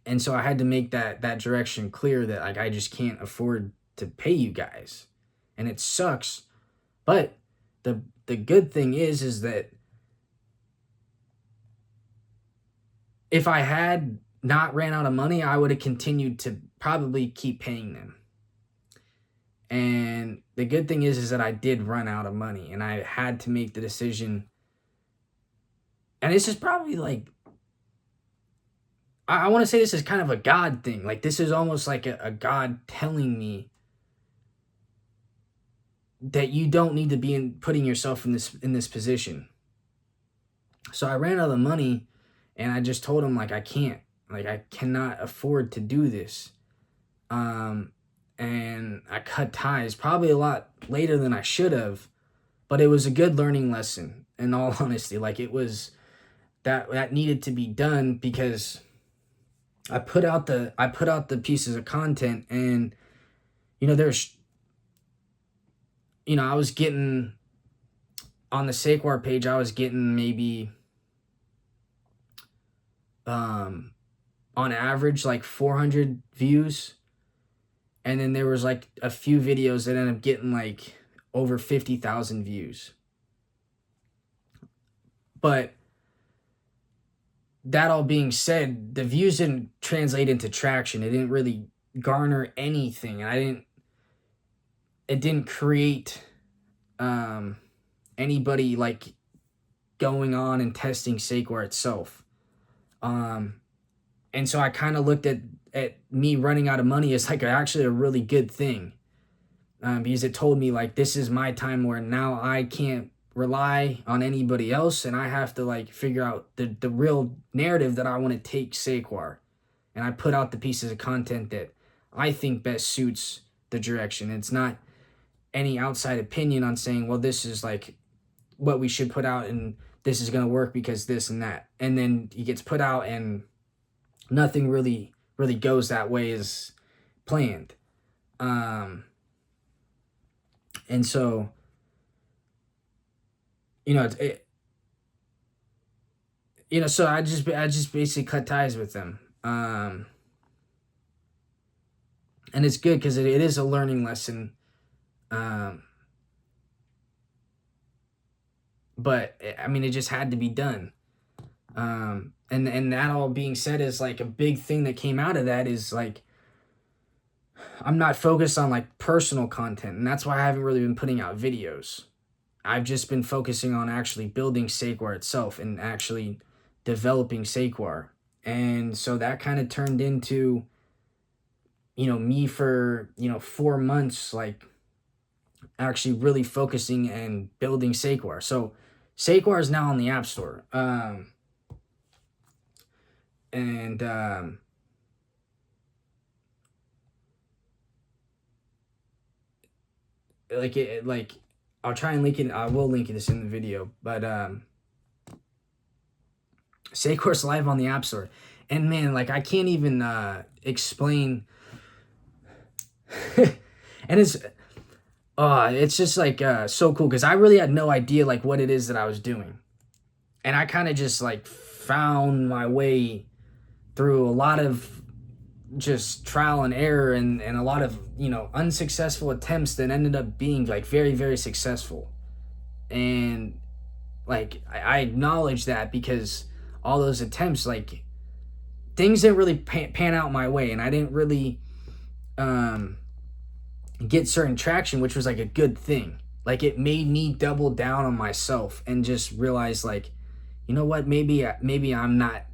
And so I had to make that direction clear that like I just can't afford to pay you guys. And it sucks. But the good thing is that if I had not ran out of money, I would have continued to probably keep paying them. And the good thing is that I did run out of money, and I had to make the decision. And this is probably like, I want to say this is kind of a God thing. Like this is almost like a God telling me that you don't need to be putting yourself in this position. So I ran out of the money, and I just told him like I cannot afford to do this. And I cut ties probably a lot later than I should have, but it was a good learning lesson, in all honesty. Like it was that needed to be done, because I put out the pieces of content, and you know, I was getting on the Saquar page, I was getting maybe on average like 400 views. And then there was like a few videos that ended up getting like over 50,000 views. But that all being said, the views didn't translate into traction. It didn't really garner anything. And it didn't create anybody like going on and testing Saquor itself. And so I kind of looked at me running out of money as like actually a really good thing, because it told me like, this is my time where now I can't rely on anybody else, and I have to like figure out the real narrative that I want to take Saquor. And I put out the pieces of content that I think best suits the direction. It's not any outside opinion on saying, well, this is like what we should put out and this is going to work because this and that. And then it gets put out and nothing really goes that way as planned. And so, so I just basically cut ties with them. And it's good because it is a learning lesson. But I mean, it just had to be done. And that all being said is like a big thing that came out of that is like, I'm not focused on like personal content, and that's why I haven't really been putting out videos. I've just been focusing on actually building Saquor itself and actually developing Saquor. And so that kind of turned into, me for, 4 months, like actually really focusing and building Saquor. So Saquor is now on the App Store. I'll try and link it. I will link this in the video, but Saquor's live on the App Store, and man, like I can't even explain. And it's just like so cool because I really had no idea like what it is that I was doing, and I kind of just like found my way through a lot of just trial and error and a lot of unsuccessful attempts that ended up being like very, very successful. And like I acknowledge that because all those attempts, like things didn't really pan out my way, and I didn't really get certain traction, which was like a good thing. Like it made me double down on myself and just realize like, you know what, maybe I'm not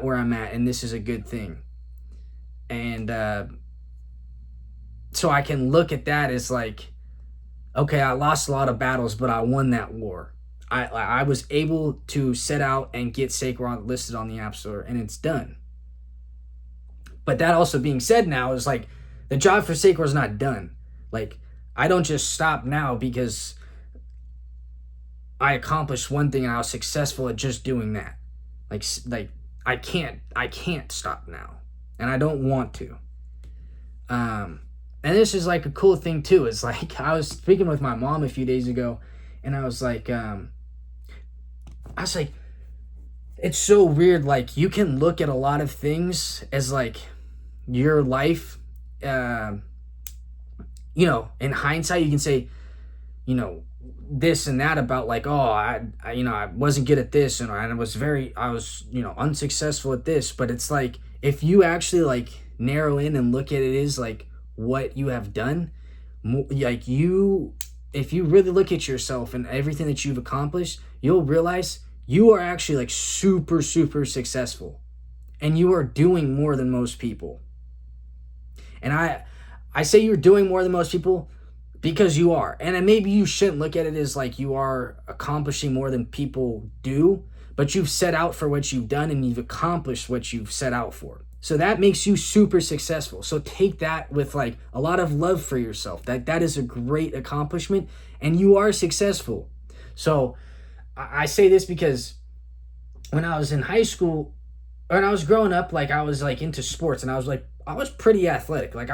where I'm at, and this is a good thing. And so I can look at that as like, okay, I lost a lot of battles, but I won that war. I was able to set out and get Saquor listed on the App Store, and it's done. But that also being said now is like, the job for Saquor is not done. Like, I don't just stop now because I accomplished one thing and I was successful at just doing that. Like I can't stop now. And I don't want to. And this is like a cool thing too. Is like I was speaking with my mom a few days ago, and I was like, it's so weird. Like you can look at a lot of things as like your life. In hindsight, you can say, this and that about like, oh, I wasn't good at this, and I was unsuccessful at this. But it's like, if you actually like narrow in and look at it as like what you have done, if you really look at yourself and everything that you've accomplished, you'll realize you are actually like super, super successful, and you are doing more than most people. And I say you're doing more than most people because you are. And maybe you shouldn't look at it as like you are accomplishing more than people do, but you've set out for what you've done and you've accomplished what you've set out for. So that makes you super successful. So take that with like a lot of love for yourself. That is a great accomplishment, and you are successful. So I say this because when I was in high school, or when I was growing up, like I was like into sports, and I was pretty athletic. Then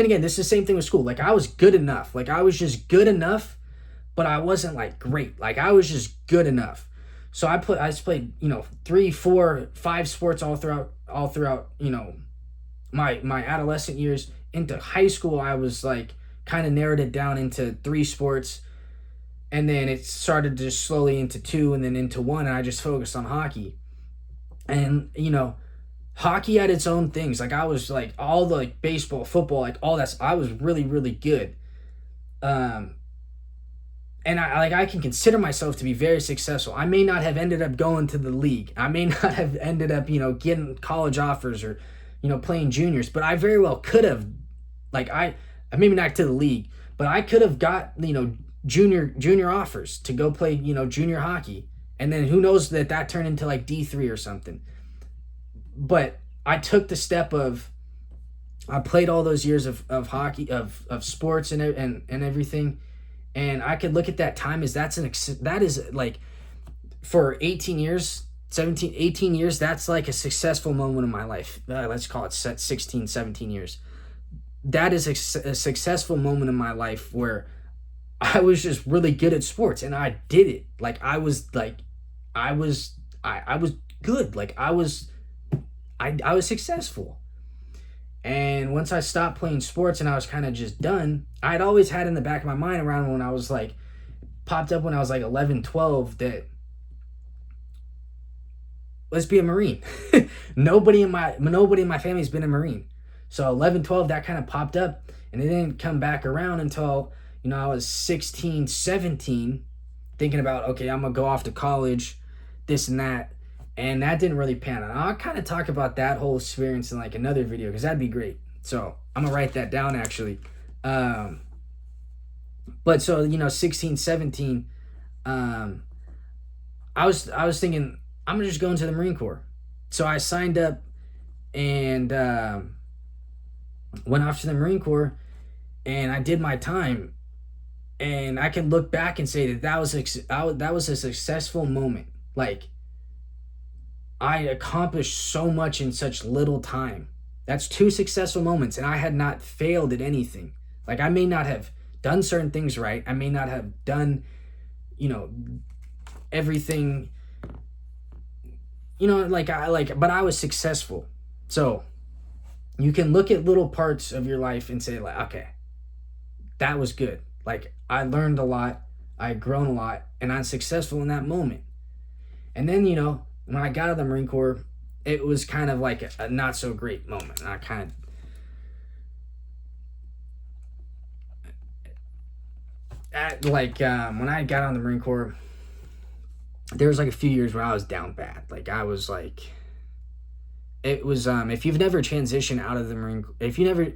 again, this is the same thing with school. Like I was good enough. Like I was just good enough, but I wasn't like great. Like I was just good enough. So I just played, 3, 4, 5 sports all throughout, my adolescent years into high school, I was like kind of narrowed it down into 3 sports, and then it started to just slowly into 2 and then into 1, and I just focused on hockey. And hockey had its own things. Like I was like all the like baseball, football, like all that. I was really, really good. And I can consider myself to be very successful. I may not have ended up going to the league. I may not have ended up, getting college offers or, playing juniors, but I very well could have. Like maybe not to the league, but I could have got, junior offers to go play, junior hockey. And then who knows that turned into like D3 or something. But I took the step of, I played all those years of hockey, of sports and everything. And I could look at that time as that is like, for 18 years, 18 years, that's like a successful moment in my life. Let's call it 16, 17 years. That is a successful moment in my life where I was just really good at sports and I did it. Like I was good. Like I was successful. And once I stopped playing sports and I was kind of just done, I'd always had in the back of my mind around when I was like, popped up when I was like 11, 12, that let's be a Marine. Nobody in my family has been a Marine. So 11, 12, that kind of popped up, and it didn't come back around until, I was 16, 17, thinking about, okay, I'm going to go off to college, this and that. And that didn't really pan out. I'll kind of talk about that whole experience in like another video because that'd be great. So I'm going to write that down actually. But so, 16, 17, I was thinking, I'm going to just go into the Marine Corps. So I signed up and went off to the Marine Corps and I did my time. And I can look back and say that was a successful moment. Like, I accomplished so much in such little time. That's 2 successful moments, and I had not failed at anything. Like, I may not have done certain things right. I may not have done, everything, but I was successful. So, you can look at little parts of your life and say, like, okay, that was good. Like, I learned a lot, I grown a lot, and I'm successful in that moment. And then, when I got out of the Marine Corps, it was kind of like a not so great moment. And I kind of, when I got out of the Marine Corps, there was like a few years where I was down bad. Like I was like, it was, if you've never transitioned out of the Marine Corps, if you never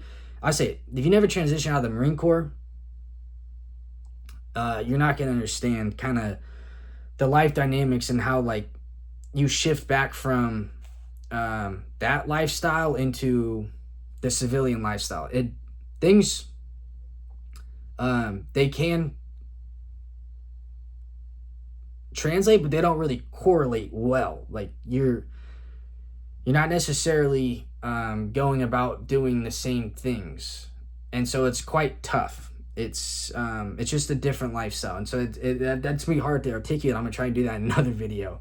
transitioned out of the Marine Corps, you're not going to understand kind of the life dynamics and how like, you shift back from that lifestyle into the civilian lifestyle. Things they can translate, but they don't really correlate well. Like you're not necessarily going about doing the same things, and so it's quite tough. It's just a different lifestyle, and so that's me hard to articulate. I'm gonna try and do that in another video.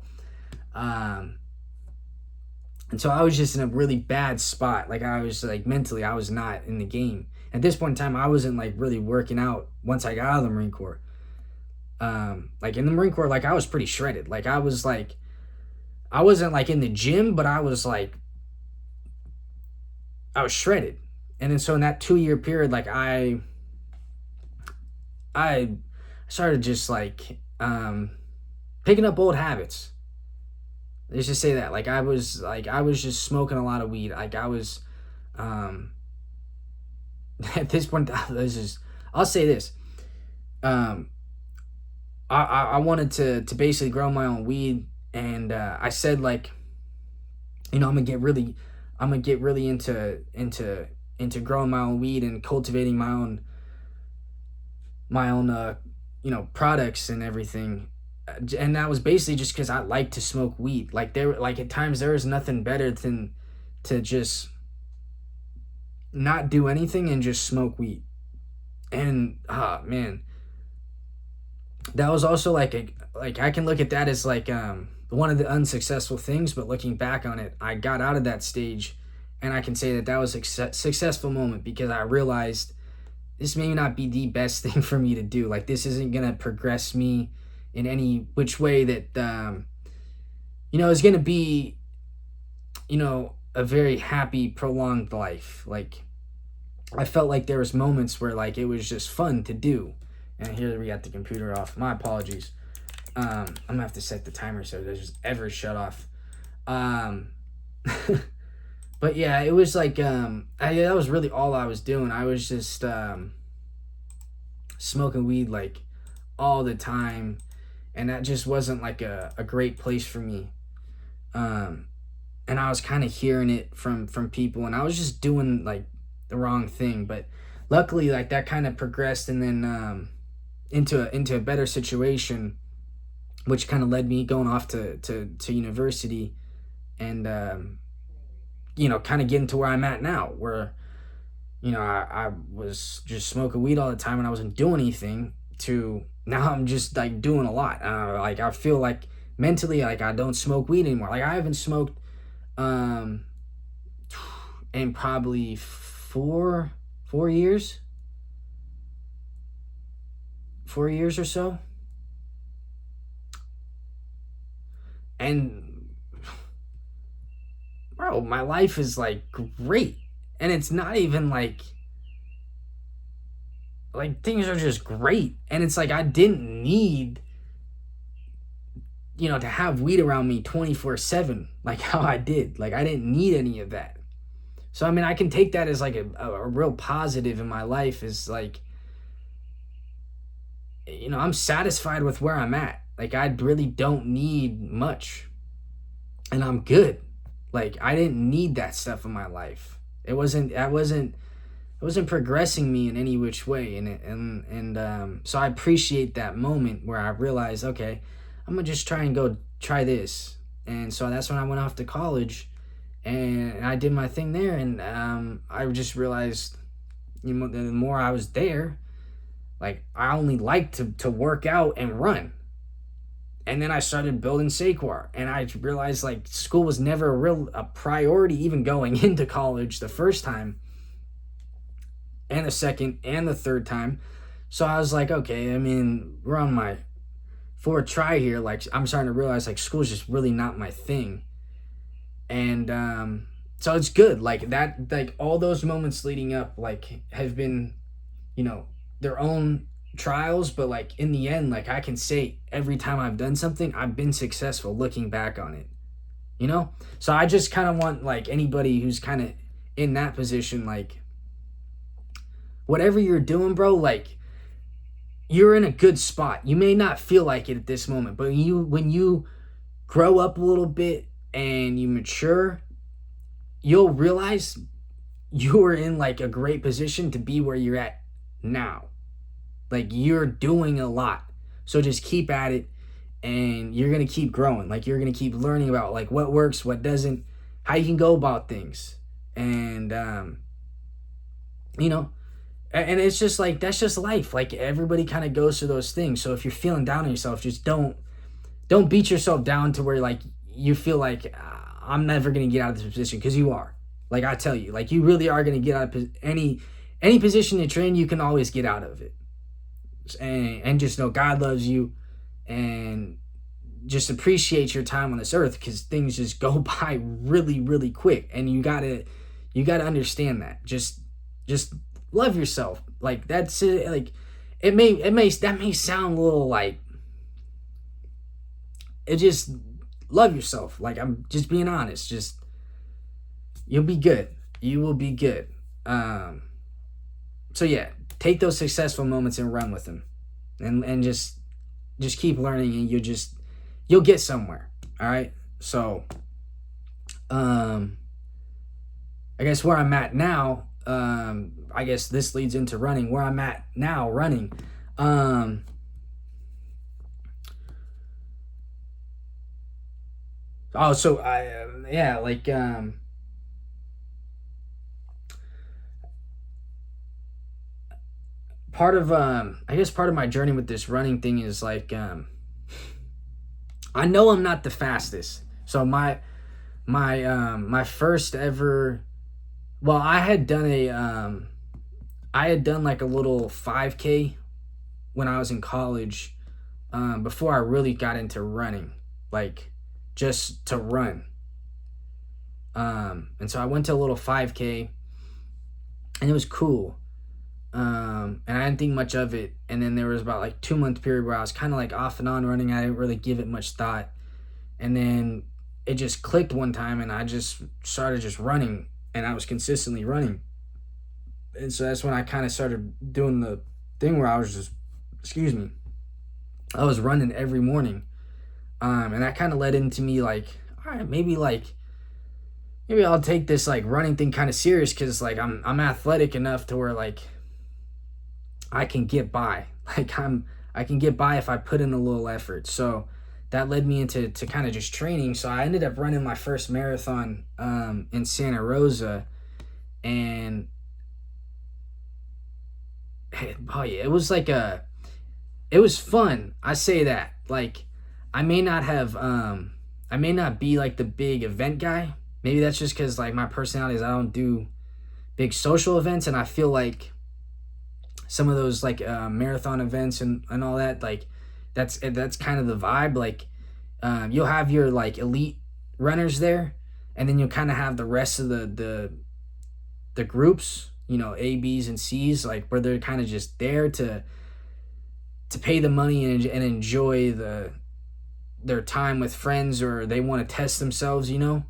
And so I was just in a really bad spot. Like I was like mentally, I was not in the game. At this point in time, I wasn't like really working out once I got out of the Marine Corps. Like in the Marine Corps, like I was pretty shredded. Like I wasn't like in the gym, but I was shredded. And then so in that 2-year period, like I started just like, picking up old habits. Let's just say that. Like I was just smoking a lot of weed. Like I was, at this point, I'll say this. I wanted to basically grow my own weed, and I said like, I'm gonna get really into growing my own weed and cultivating my own products and everything. And that was basically just because I like to smoke weed. Like at times there is nothing better than to just not do anything and just smoke weed. And man, that was also like I can look at that as like one of the unsuccessful things, but looking back on it, I got out of that stage And I can say that that was a successful moment because I realized this may not be the best thing for me to do. Like, this isn't going to progress me in any which way that, is going to be, a very happy, prolonged life. Like, I felt like there was moments where, like, it was just fun to do. And here we got the computer off. My apologies. I'm going to have to set the timer so it doesn't ever shut off. But yeah, it was like, that was really all I was doing. I was just smoking weed, like, all the time. And that just wasn't, like, a great place for me. And I was kind of hearing it from people. And I was just doing, like, the wrong thing. But luckily, like, that kind of progressed and then into a better situation, which kind of led me going off to university and, kind of getting to where I'm at now, where, I was just smoking weed all the time and I wasn't doing anything, to now I'm just, like, doing a lot. Like, I feel like mentally, like, I don't smoke weed anymore. Like, I haven't smoked in probably 4 years. 4 years or so. And bro, my life is, like, great. And it's not even like things are just great. And it's like I didn't need to have weed around me 24/7 like how I did. Like, I didn't need any of that. So I mean, I can take that as, like, a real positive in my life, is like, I'm satisfied with where I'm at. Like, I really don't need much. And I'm good. Like, I didn't need that stuff in my life. It wasn't progressing me in any which way. And so I appreciate that moment where I realized, okay, I'm gonna just try and go try this. And so that's when I went off to college and I did my thing there. And I just realized, the more I was there, like, I only liked to work out and run. And then I started building Saquar, and I realized, like, school was never a priority, even going into college the first time and the second and the third time. So I was like, okay, I mean, we're on my fourth try here. Like, I'm starting to realize, like, school's just really not my thing. And so it's good. Like, that, like, all those moments leading up, like, have been, their own trials, but, like, in the end, like, I can say every time I've done something, I've been successful looking back on it, so I just kind of want, like, anybody who's kind of in that position, like, whatever you're doing, bro, like, you're in a good spot. You may not feel like it at this moment, but when you grow up a little bit and you mature, you'll realize you're in, like, a great position to be where you're at now. Like, you're doing a lot. So just keep at it, and you're going to keep growing. Like, you're going to keep learning about, like, what works, what doesn't, how you can go about things. And, and it's just, like, that's just life. Like, everybody kind of goes through those things. So if you're feeling down on yourself, just don't beat yourself down to where, like, you feel like, I'm never going to get out of this position, because you are. Like, I tell you, like, you really are going to get out of any position you train, you can always get out of it. And just know God loves you, and just appreciate your time on this earth, because things just go by really, really quick. And you gotta understand that. Just love yourself. Like, that's it. Like, that may sound a little, like, it just, love yourself. Like, I'm just being honest. Just, you'll be good. You will be good. So yeah, take those successful moments and run with them, and just keep learning, and you'll get somewhere. All right. So, I guess where I'm at now, I guess this leads into running. Where I'm at now, running. So part of my journey with this running thing is, like, I know I'm not the fastest. So my first ever well, I had done like a little 5K when I was in college, before I really got into running, like just to run. And so I went to a little 5K, and it was cool. And I didn't think much of it. And then there was about like 2 month period where I was kind of like off and on running. I didn't really give it much thought. And then it just clicked one time, and I just started just running, and I was consistently running. And so that's when I kind of started doing the thing where I was just, excuse me, I was running every morning. And that kind of led into me like, all right, maybe I'll take this like running thing kind of serious, because like I'm athletic enough to where like I can get by. I can get by if I put in a little effort. So that led me into kind of just training. So I ended up running my first marathon in Santa Rosa, and oh yeah, it was fun. I say that. Like I may not have I may not be like the big event guy. Maybe that's just cuz like my personality is I don't do big social events, and I feel like some of those like marathon events and all that, like that's kind of the vibe. Like you'll have your like elite runners there, and then you'll kind of have the rest of the groups, you know, A, B's, and C's, like where they're kind of just there to pay the money and enjoy their time with friends, or they want to test themselves, you know.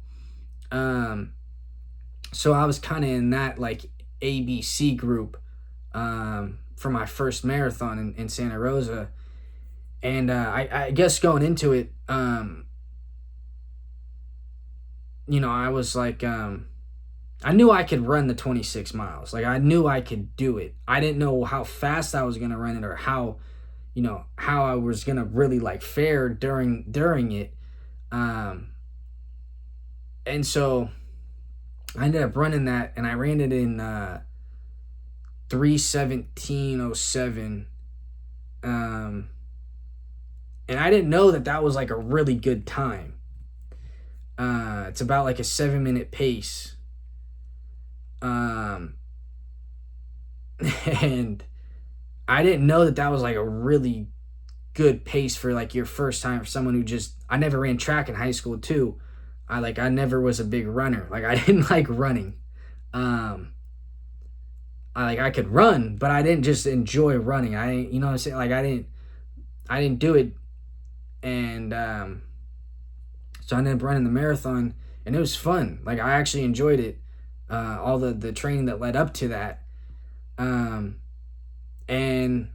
Um, so I was kind of in that like ABC group for my first marathon in Santa Rosa. And I guess going into it, you know, I was like, I knew I could run the 26 miles. Like I knew I could do it. I didn't know how fast I was gonna run it, or how, you know, how I was gonna really like fare during it. And so I ended up running that, and I ran it in 3:17:07. And I didn't know that was like a really good time. It's about like a 7 minute pace. And I didn't know that was like a really good pace for like your first time, for someone who just, I never ran track in high school too. I never was a big runner. Like I didn't like running. I could run, but I didn't just enjoy running. You know what I'm saying? Like I didn't do it. And so I ended up running the marathon, and it was fun. Like I actually enjoyed it. All the training that led up to that. And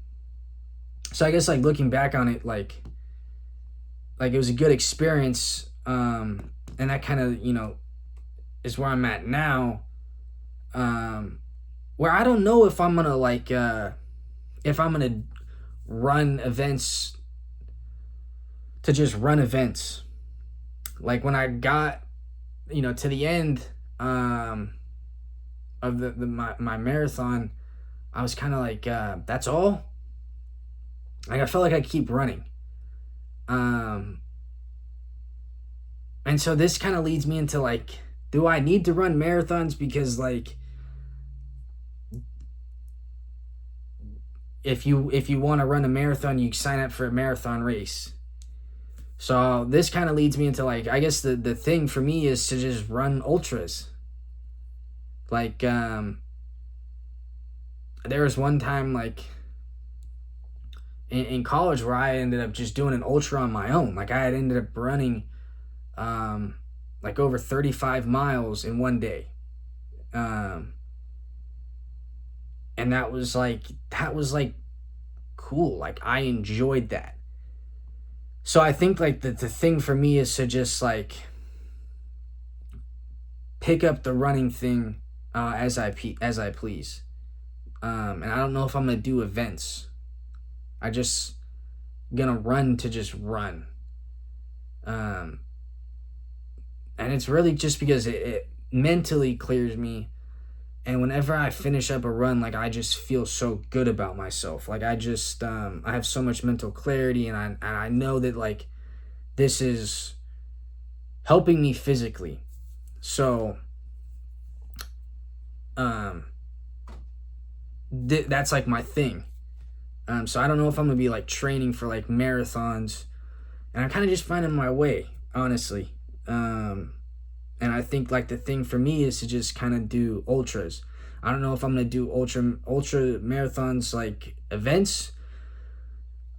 so I guess like looking back on it, like it was a good experience. And that kind of, you know, is where I'm at now. Where I don't know if I'm gonna like if I'm gonna run events to just run events. Like when I got, you know, to the end of my marathon, I was kind of like, that's all. Like I felt like I keep running. And so this kind of leads me into like, do I need to run marathons? Because like, if you want to run a marathon, you sign up for a marathon race. So this kind of leads me into like, I guess the thing for me is to just run ultras. Like there was one time like in college where I ended up just doing an ultra on my own. Like I had ended up running like over 35 miles in one day. And that was like cool. Like I enjoyed that. So I think like the thing for me is to just like pick up the running thing as I please. And I don't know if I'm gonna do events. I just gonna run to just run. And it's really just because it mentally clears me. And whenever I finish up a run, like I just feel so good about myself. Like I just I have so much mental clarity, and I know that like this is helping me physically. So that's like my thing. So I don't know if I'm gonna be like training for like marathons, and I'm kind of just finding my way, honestly. And I think like the thing for me is to just kind of do ultras. I don't know if I'm gonna do ultra marathons like events,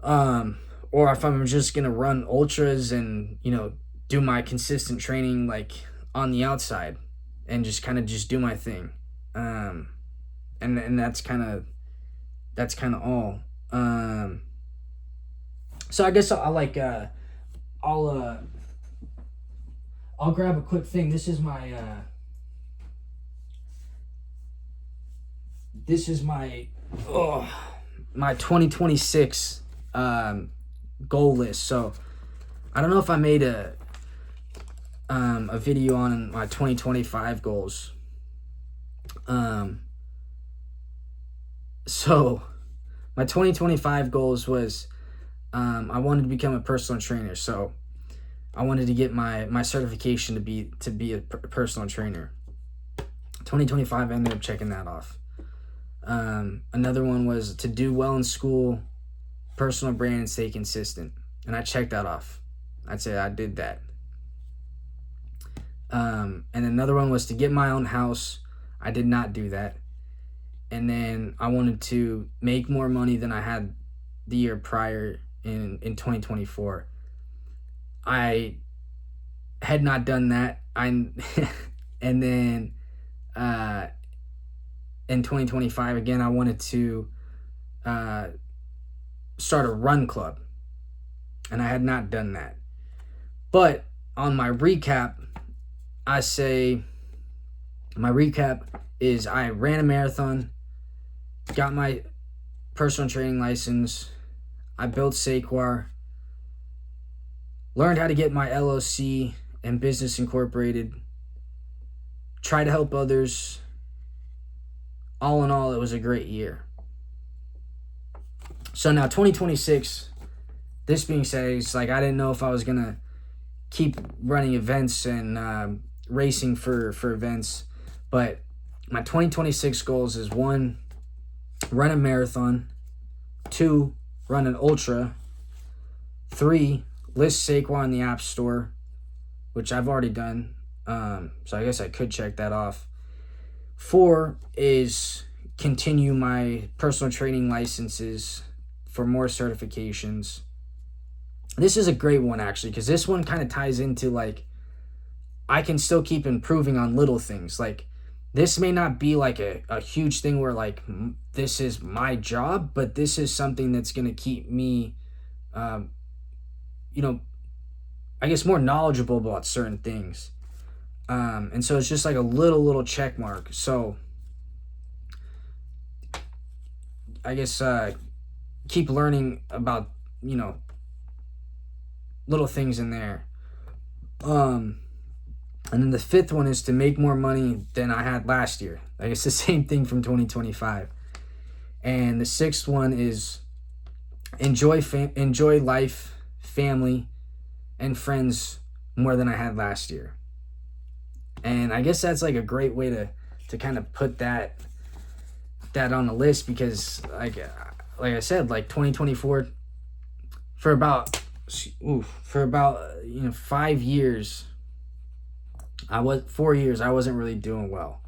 or if I'm just gonna run ultras and do my consistent training like on the outside, and just kind of just do my thing. And that's kind of all. So I guess I'll grab a quick thing. This is my my 2026 goal list. So I don't know if I made a video on my 2025 goals. So my 2025 goals was I wanted to become a personal trainer. So I wanted to get my certification to be a personal trainer. 2025, I ended up checking that off. Another one was to do well in school, personal brand, and stay consistent. And I checked that off. I'd say I did that. And another one was to get my own house. I did not do that. And then I wanted to make more money than I had the year prior in 2024. I had not done that. And then in 2025, again, I wanted to start a run club. And I had not done that. But on my recap, I say my recap is I ran a marathon, got my personal training license, I built Saquar, learned how to get my LLC and business incorporated, try to help others. All in all, it was a great year. So now 2026, this being said, it's like I didn't know if I was going to keep running events and racing for events. But my 2026 goals is 1, run a marathon. 2, run an ultra. 3, list Saquon in the App Store, which I've already done. So I guess I could check that off. 4 is continue my personal training licenses for more certifications. This is a great one, actually, because this one kind of ties into, like, I can still keep improving on little things. Like, this may not be, like, a huge thing where, like, this is my job, but this is something that's going to keep me, I guess, more knowledgeable about certain things. And so it's just, like, a little check mark. So, I guess, keep learning about, little things in there. And then the 5th one is to make more money than I had last year. I guess the same thing from 2025. And the 6th one is enjoy life, family, and friends more than I had last year. And I guess that's like a great way to kind of put that on the list, because like I said, like 2024 for about 5 years, 4 years, I wasn't really doing well.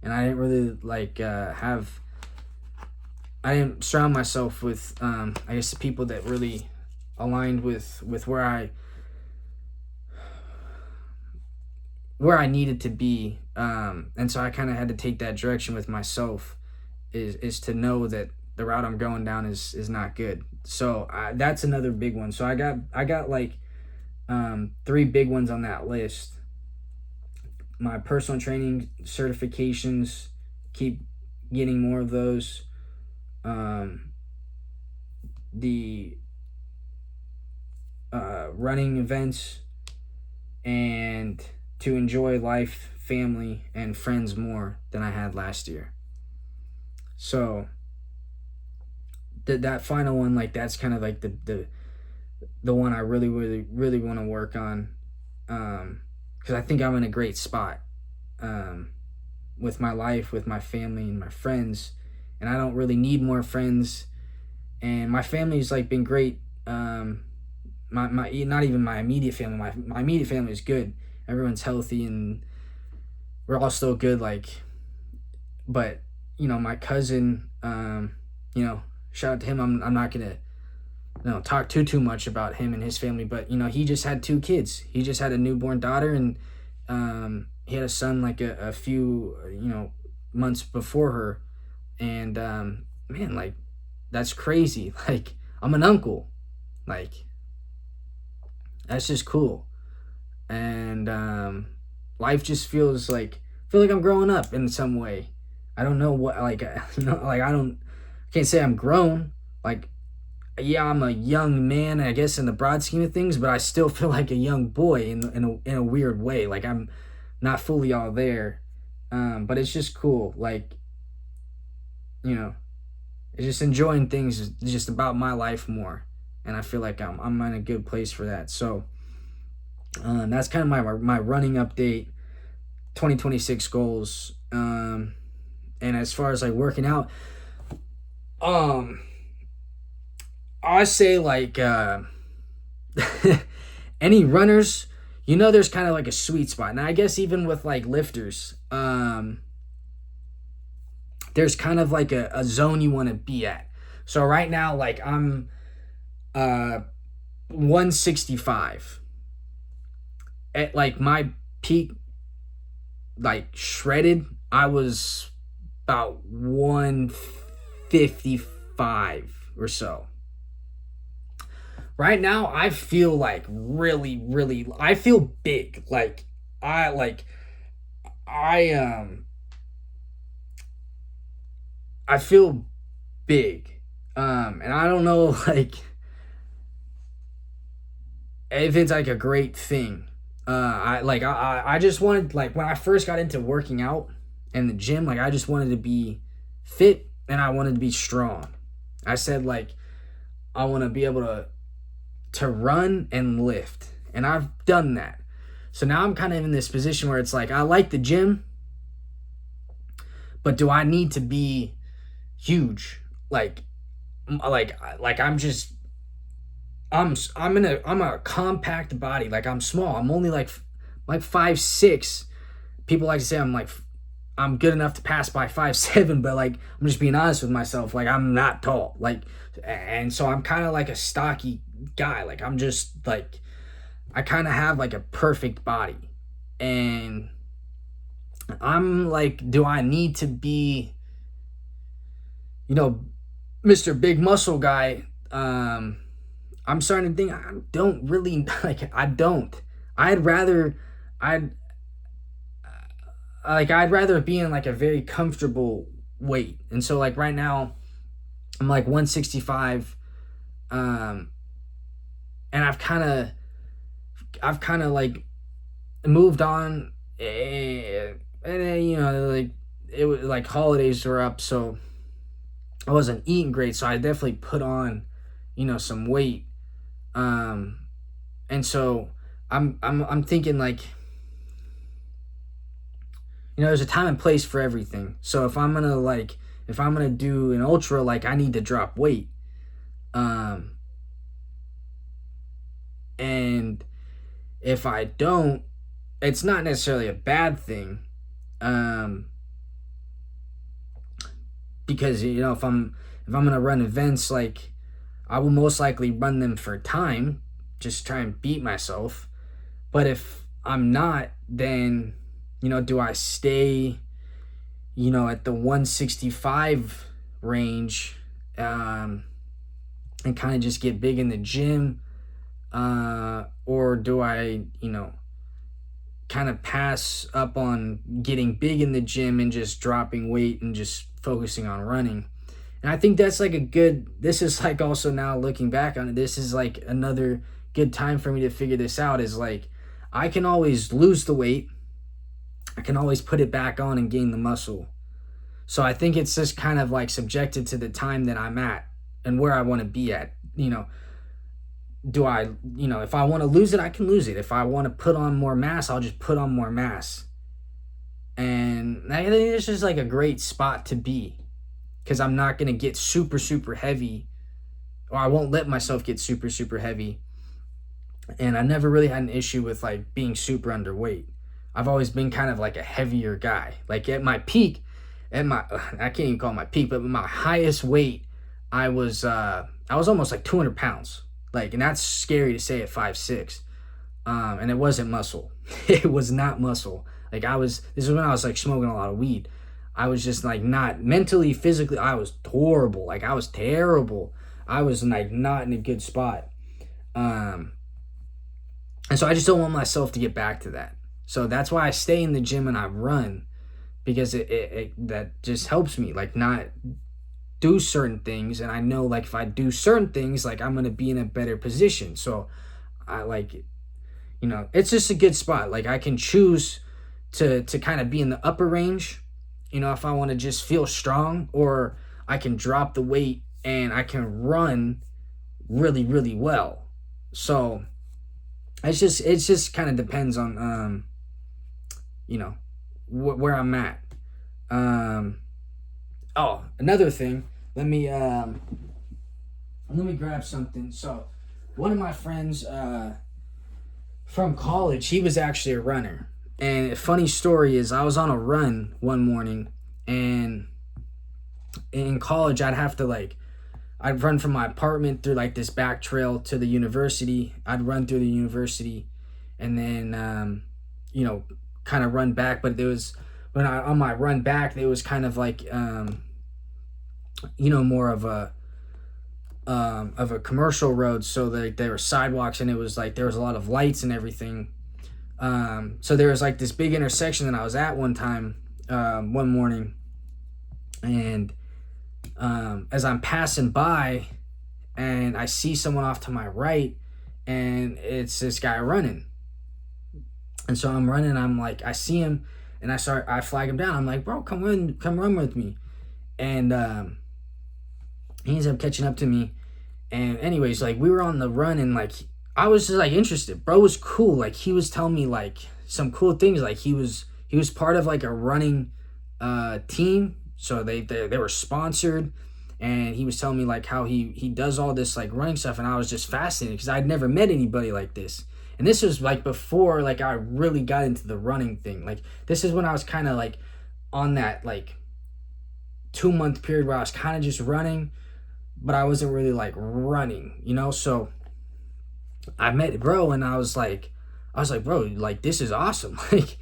And I didn't really I didn't surround myself with, I guess, the people that really aligned with where I needed to be. And so I kind of had to take that direction with myself, is to know that the route I'm going down is not good. So that's another big one. So I got like 3 big ones on that list. My personal training certifications, keep getting more of those. The running events, and to enjoy life, family, and friends more than I had last year. So that final one, like, that's kind of like the one I really want to work on, because I think I'm in a great spot. with my life, with my family and my friends, and I don't really need more friends. And my family's like been great. My not even my immediate family. My immediate family is good. Everyone's healthy and we're all still good. Like, but my cousin, shout out to him. I'm not gonna talk too much about him and his family, but he just had 2 kids. He just had a newborn daughter, and he had a son like a few months before her. And man, like, that's crazy. Like, I'm an uncle. Like, that's just cool. And life just feel like I'm growing up in some way. I don't know what, like, like, I can't say I'm grown. Like, yeah, I'm a young man, I guess, in the broad scheme of things, but I still feel like a young boy in a weird way. Like, I'm not fully all there. But it's just cool. Like, just enjoying things just about my life more. And I feel like I'm in a good place for that. So that's kind of my running update, 2026 goals. And as far as like working out, I say like any runners, there's kind of like a sweet spot. And I guess even with like lifters, there's kind of like a zone you want to be at. So right now, like, I'm 165. At like my peak, like shredded, I was about 155 or so. Right now, I feel like really, I feel big. Like, I feel big. And I don't know, like, if it's like a great thing. I just wanted, like, when I first got into working out in the gym, like, I just wanted to be fit and I wanted to be strong. I said, like, I want to be able to run and lift. And I've done that. So now I'm kind of in this position where it's like, I like the gym, but do I need to be huge? I'm a compact body. Like, I'm small. I'm only like 5'6". People like to say I'm good enough to pass by 5'7", but like, I'm just being honest with myself. Like, I'm not tall. Like, and so I'm kind of like a stocky guy. Like, I'm just like, I kind of have like a perfect body. And I'm like, do I need to be, Mr. Big Muscle Guy? I'm starting to think I don't really, like, I don't. I'd rather be in like a very comfortable weight. And so like right now I'm like 165, and I've kind of like moved on, and like, it was like holidays were up, so I wasn't eating great, so I definitely put on some weight. And so I'm thinking, like, there's a time and place for everything. So if I'm gonna do an ultra, like, I need to drop weight. And if I don't, it's not necessarily a bad thing. Because if I'm gonna run events, like, I will most likely run them for time, just try and beat myself. But if I'm not, then, do I stay, at the 165 range, and kind of just get big in the gym, or do I, kind of pass up on getting big in the gym and just dropping weight and just focusing on running? And I think that's like this is like, also now looking back on it, this is like another good time for me to figure this out, is like, I can always lose the weight. I can always put it back on and gain the muscle. So I think it's just kind of like subjected to the time that I'm at and where I want to be at. Do I, if I want to lose it, I can lose it. If I want to put on more mass, I'll just put on more mass. And I think it's just like a great spot to be, because I'm not going to get super, super heavy, or I won't let myself get super, super heavy. And I never really had an issue with like being super underweight. I've always been kind of like a heavier guy. Like at my peak, I can't even call it my peak, but my highest weight, I was almost like 200 pounds. Like, and that's scary to say at 5'6". And it wasn't muscle. It was not muscle. Like this is when I was like smoking a lot of weed. I was just like not mentally, physically, I was horrible. Like I was terrible. I was like not in a good spot. And so I just don't want myself to get back to that. So that's why I stay in the gym and I run, because it that just helps me like not do certain things. And I know like if I do certain things, like I'm going to be in a better position. So I like, you know, it's just a good spot. Like I can choose to kind of be in the upper range, you know, if I want to just feel strong, or I can drop the weight and I can run really, really well. So it just kind of depends on, you know, where I'm at. Oh, another thing, let me grab something. So one of my friends, from college, he was actually a runner. And a funny story is I was on a run one morning, and in college I'd run from my apartment through like this back trail to the university. I'd run through the university and then, you know, kind of run back. But on my run back, it was kind of like, you know, more of a commercial road. So there were sidewalks, and it was like, there was a lot of lights and everything. So there was like this big intersection that I was at one time, one morning, and as I'm passing by, and I see someone off to my right, and it's this guy running. And so I'm running, I'm like, I see him, and I flag him down. I'm like, bro, come run with me. And he ends up catching up to me. And anyways, like we were on the run, and like I was just like interested. Bro was cool. Like he was telling me like some cool things. Like he was part of like a running team. So they were sponsored, and he was telling me like how he does all this like running stuff, and I was just fascinated because I'd never met anybody like this. And this was like before like I really got into the running thing. Like this is when I was kind of like on that like 2-month period where I was kind of just running, but I wasn't really like running, you know? So I met bro, and I was like, bro, like this is awesome. Like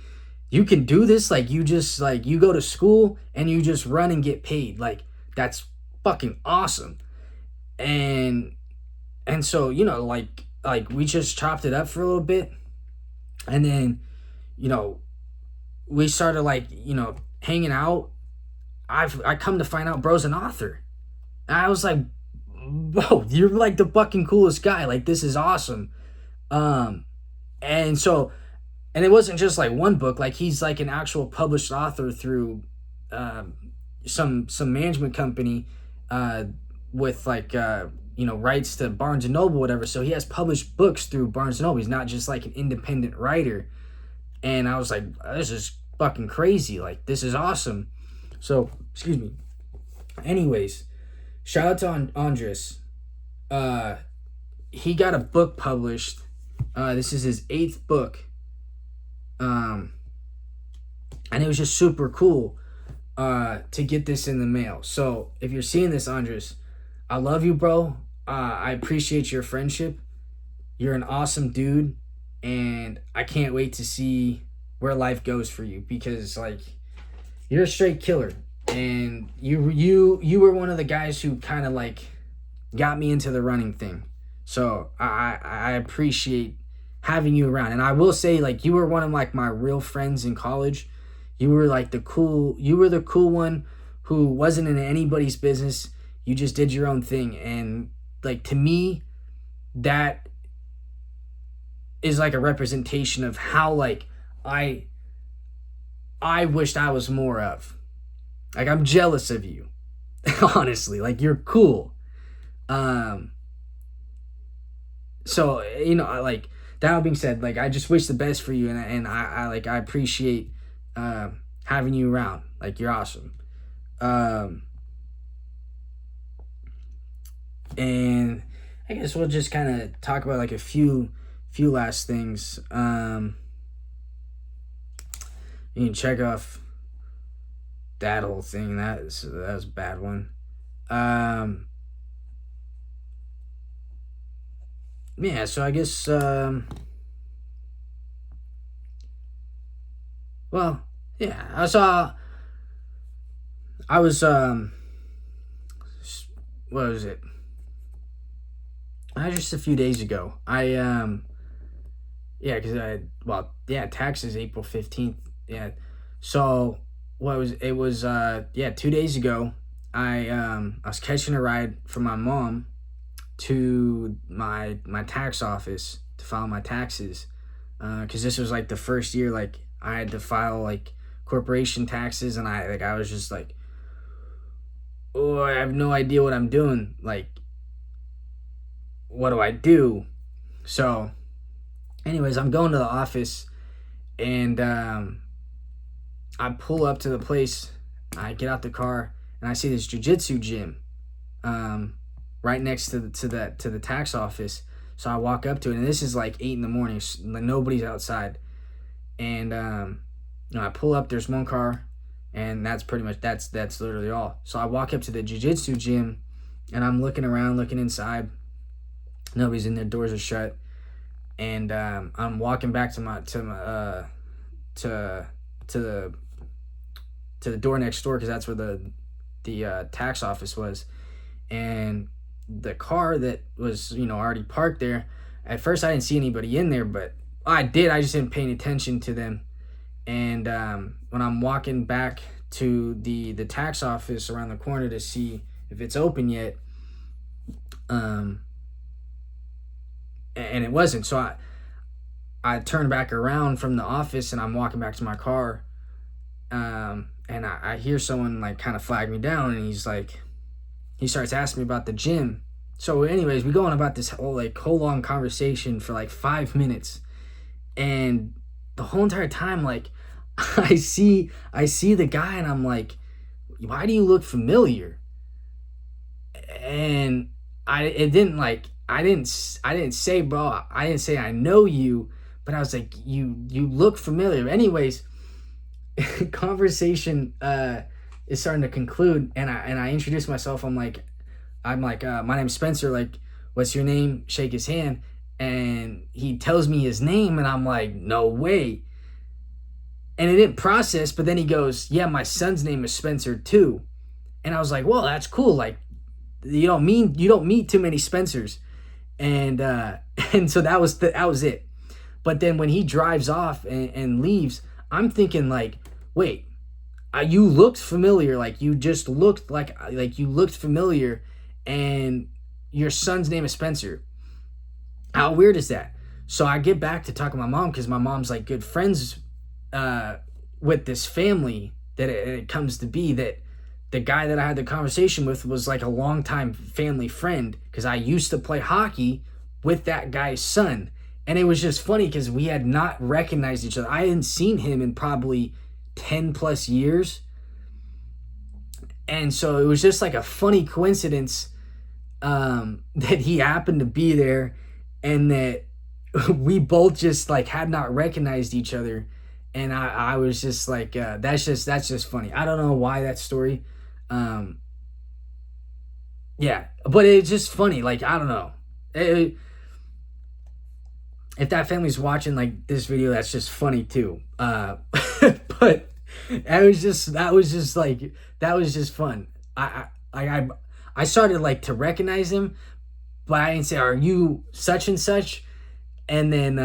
you can do this. Like you just like, you go to school and you just run and get paid. Like that's fucking awesome. And so, you know, like we just chopped it up for a little bit, and then, you know, we started like, you know, hanging out. I come to find out bro's an author. And I was like, bro, you're like the fucking coolest guy. Like this is awesome. And so, and it wasn't just like one book. Like he's like an actual published author through some management company with like you know, rights to Barnes and Noble, whatever. So he has published books through Barnes and Noble. He's not just like an independent writer. And I was like, this is fucking crazy. Like this is awesome. So excuse me. Anyways, shout out to Andres. He got a book published. This is his 8th book. And it was just super cool to get this in the mail. So if you're seeing this, Andres, I love you, bro. I appreciate your friendship. You're an awesome dude, and I can't wait to see where life goes for you, because like you're a straight killer, and you were one of the guys who kind of like got me into the running thing. So I appreciate having you around. And I will say, like, you were one of like my real friends in college. You were like the cool one who wasn't in anybody's business. You just did your own thing. And like, to me, that is like a representation of how like I wished I was more of. Like, I'm jealous of you. Honestly, like, you're cool. So, you know, like, that being said, like, I just wish the best for you, and I appreciate having you around. Like, you're awesome. And I guess we'll just kind of talk about like a few last things. You can check off that whole thing. That was a bad one. Yeah, so I guess well, yeah, I was what was it? Just a few days ago. Taxes April 15th. Yeah. So it was 2 days ago. I was catching a ride from my mom to my tax office to file my taxes, because this was like the first year like I had to file like corporation taxes, and I was just like, oh, I have no idea what I'm doing. Like, what do I do? So anyways, I'm going to the office, and I pull up to the place. I get out the car, and I see this jiu-jitsu gym right next to the tax office. So I walk up to it, and this is like 8 a.m. Like, nobody's outside. And I pull up, there's one car, and that's pretty much that's literally all. So I walk up to the jiu-jitsu gym, and I'm looking around, looking inside. Nobody's in there, doors are shut. And I'm walking back to the door next door, because that's where the tax office was. And the car that was already parked there, at first I didn't see anybody in there, but I did. I just didn't pay any attention to them. And when I'm walking back to the tax office around the corner to see if it's open yet, and it wasn't. So I turned back around from the office, and I'm walking back to my car, and I hear someone like kind of flag me down, and he starts asking me about the gym. So anyways, we go on about this whole long conversation for like 5 minutes, and the whole entire time, like, I see the guy, and I'm like, why do you look familiar? And I didn't say, bro, I didn't say I know you, but I was like, you look familiar. Anyways, conversation is starting to conclude, and I introduce myself. I'm like, my name's Spencer. Like, what's your name? Shake his hand, and he tells me his name, and I'm like, no way. And it didn't process, but then he goes, yeah, my son's name is Spencer too. And I was like, well, that's cool. Like, you don't meet too many Spencers. And so that was it. But then when he drives off and leaves, I'm thinking like, wait, you looked familiar. Like, you just looked like you looked familiar, and your son's name is Spencer. How weird is that? So I get back to talk to my mom, because my mom's like good friends with this family, that it comes to be that the guy that I had the conversation with was like a longtime family friend, because I used to play hockey with that guy's son. And it was just funny because we had not recognized each other. I hadn't seen him in probably 10 plus years. And so it was just like a funny coincidence that he happened to be there, and that we both just like had not recognized each other. And I was just like, that's just funny. I don't know why that story. Yeah, but it's just funny. Like, I don't know. If that family's watching like this video, that's just funny too. But that was just fun. I started like to recognize him, but I didn't say, are you such and such? And then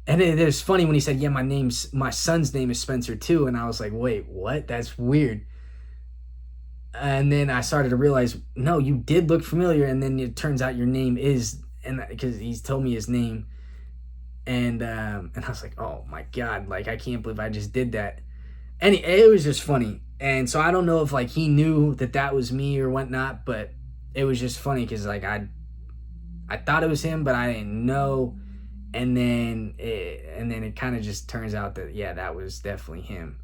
it was funny when he said, yeah, my son's name is Spencer too. And I was like, wait, what? That's weird. And then I started to realize, no, you did look familiar. And then it turns out your name is, and because he's told me his name. And I was like, oh my God, like, I can't believe I just did that. And it was just funny. And so I don't know if like he knew that was me or whatnot, but it was just funny because like I thought it was him, but I didn't know. it kind of just turns out that, yeah, that was definitely him.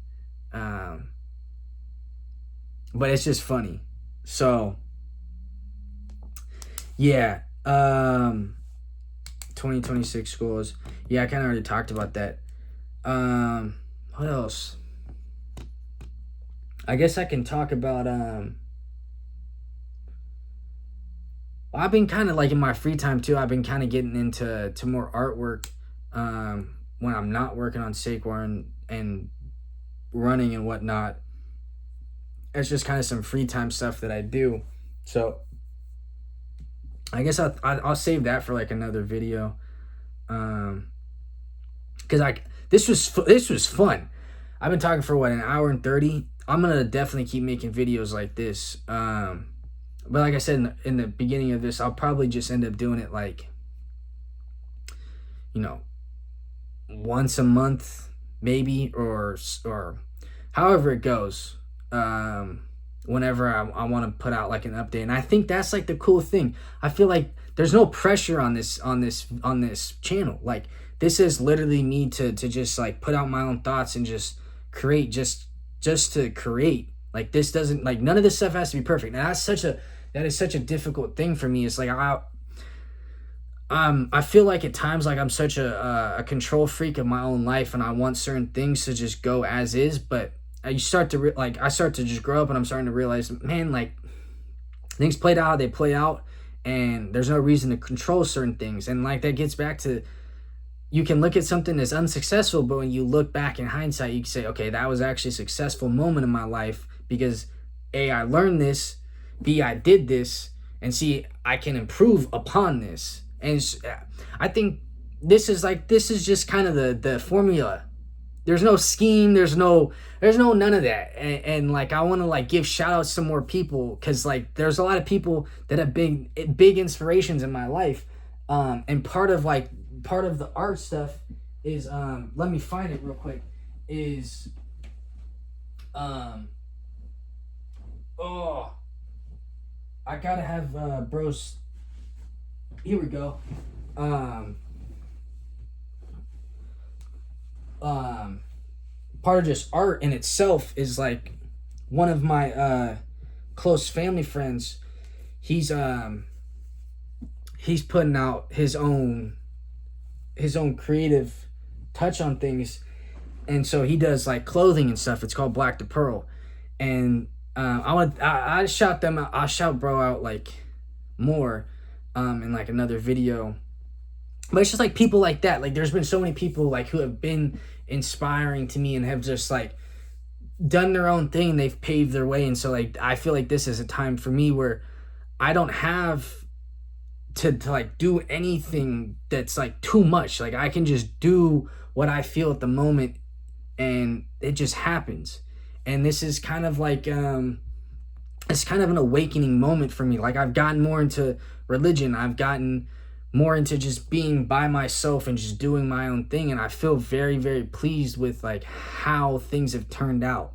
But it's just funny. So yeah, 2026 goals. Yeah, I kind of already talked about that. What else? I guess I can talk about I've been kind of like in my free time too. I've been kind of getting into more artwork when I'm not working on Saquar and running and whatnot. It's just kind of some free time stuff that I do. So I guess I'll save that for like another video. Cause this was fun. I've been talking for what, an hour and 30. I'm gonna definitely keep making videos like this. But like I said in the beginning of this, I'll probably just end up doing it like, once a month maybe, or however it goes. Whenever I want to put out like an update. And I think that's like the cool thing. I feel like there's no pressure on this channel. Like, this is literally me to just like put out my own thoughts and just create, just to create. Like, this doesn't, like, none of this stuff has to be perfect. Now that is such a difficult thing for me. It's like I feel like at times like I'm such a control freak of my own life, and I want certain things to just go as is, but I start to just grow up, and I'm starting to realize, man, like, things played out how they play out, and there's no reason to control certain things. And like, that gets back to, you can look at something as unsuccessful, but when you look back in hindsight, you can say, okay, that was actually a successful moment in my life because A, I learned this, B, I did this, and C, I can improve upon this. And I think this is just kind of the formula. There's no scheme, there's no none of that. And like, I want to like give shout outs to more people, because like there's a lot of people that have big inspirations in my life. And part of the art stuff is let me find it real quick, is I gotta have bros. Here we go. Part of just art in itself is like, one of my close family friends, he's putting out his own creative touch on things, and so he does like clothing and stuff. It's called Black to Pearl, and I shout them out. I'll shout bro out like more in like another video. But it's just like people like that. Like, there's been so many people like who have been inspiring to me and have just like done their own thing. They've paved their way. And so like, I feel like this is a time for me where I don't have to like do anything that's like too much. Like, I can just do what I feel at the moment, and it just happens. And this is kind of like it's kind of an awakening moment for me. Like, I've gotten more into religion. I've gotten more into just being by myself and just doing my own thing, and I feel very, very pleased with like how things have turned out.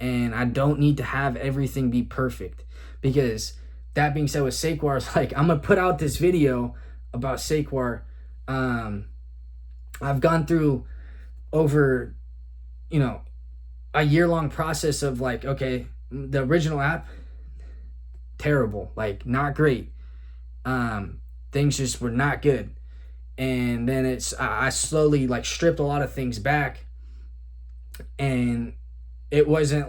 And I don't need to have everything be perfect, because that being said, with Saquar, it's like, I'm gonna put out this video about Saquar. I've gone through over a year-long process of like, okay, the original app, terrible, like not great. Things just were not good. And then I slowly like stripped a lot of things back, and it wasn't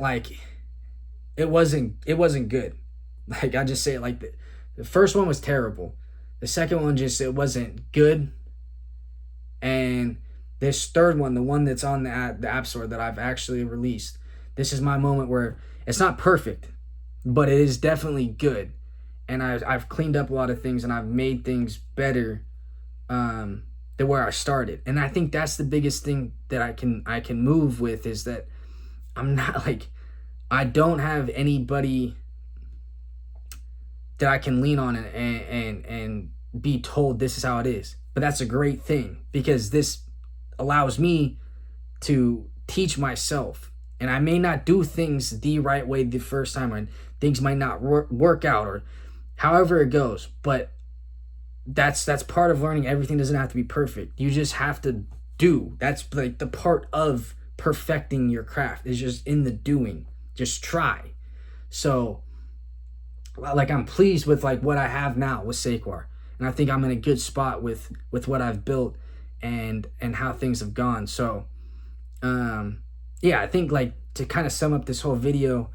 good. Like, I just say it like that. The first one was terrible. The second one it wasn't good. And this third one, the one that's on the App Store that I've actually released, this is my moment where it's not perfect, but it is definitely good. And I've cleaned up a lot of things, and I've made things better than where I started. And I think that's the biggest thing that I can move with, is that I'm not like, I don't have anybody that I can lean on and be told this is how it is. But that's a great thing, because this allows me to teach myself. And I may not do things the right way the first time, or things might not work out, or however it goes, but that's part of learning. Everything doesn't have to be perfect. You just have to do. That's like the part of perfecting your craft, is just in the doing. Just try. So like, I'm pleased with like what I have now with Saquar, and I think I'm in a good spot with what I've built and how things have gone. So yeah, I think like to kind of sum up this whole video,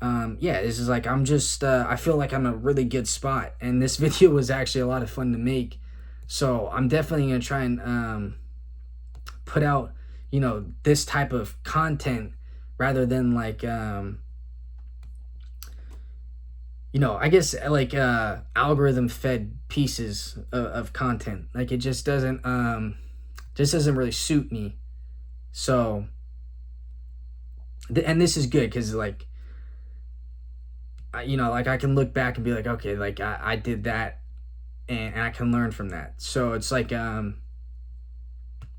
yeah, this is like, I'm just I feel like I'm in a really good spot, and this video was actually a lot of fun to make. So I'm definitely gonna try and put out, you know, this type of content rather than like you know, I guess like algorithm fed pieces of content. Like, it just doesn't really suit me. So and this is good because like, you know, like I can look back and be like, okay, like I did that, and I can learn from that. So it's like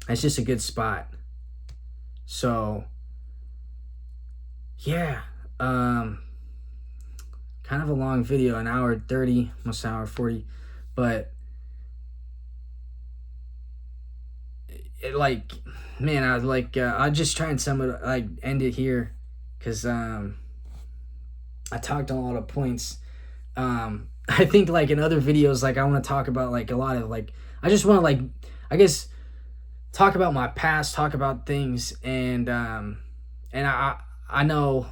it's just a good spot. So yeah, kind of a long video, an hour 30, almost an hour 40, but it, like, man, I was like, I'll just try and end it here, because I talked on a lot of points. I think like in other videos, like I want to talk about like a lot of like, I just want to like, I guess, talk about my past, talk about things, and I know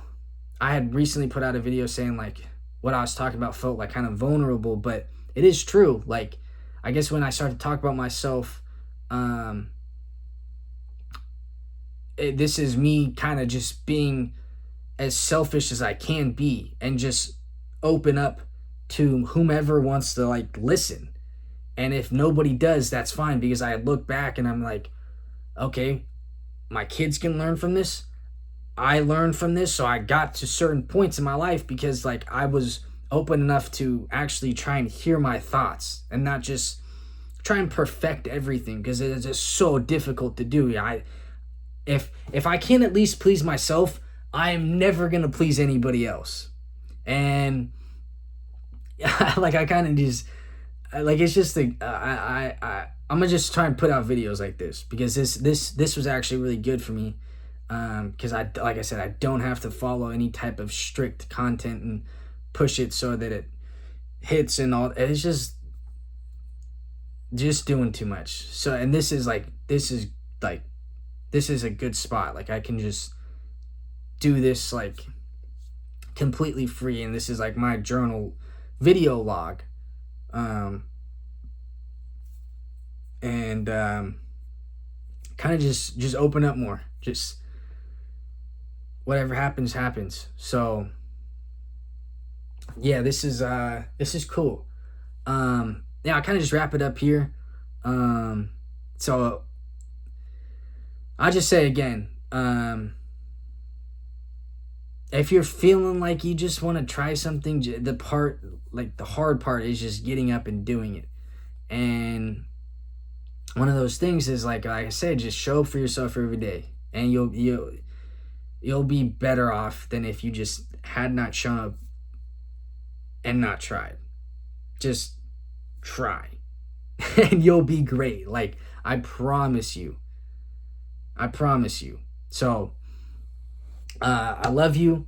I had recently put out a video saying like what I was talking about felt like kind of vulnerable, but it is true. Like, I guess when I started to talk about myself, this is me kind of just being as selfish as I can be, and just open up to whomever wants to like listen. And if nobody does, that's fine, because I look back and I'm like, okay, my kids can learn from this. I learned from this. So I got to certain points in my life because like I was open enough to actually try and hear my thoughts and not just try and perfect everything, because it is just so difficult to do. If I can't at least please myself, I'm never gonna please anybody else. And like, I kind of just like, it's just like I'm gonna just try and put out videos like this, because this was actually really good for me, because like I said, I don't have to follow any type of strict content and push it so that it hits and all. It's just doing too much. So, and this is a good spot. Like, I can just do this like completely free, and this is like my journal video log, and kind of just open up more. Just whatever happens. So yeah, this is cool. Yeah, I kind of just wrap it up here. So I'll just say again, if you're feeling like you just want to try something, the hard part is just getting up and doing it. And one of those things is like I said, just show up for yourself every day, and you'll be better off than if you just had not shown up and not tried. Just try and you'll be great. Like, I promise you. So I love you.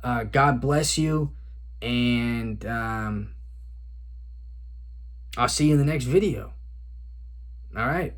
God bless you. And I'll see you in the next video. All right.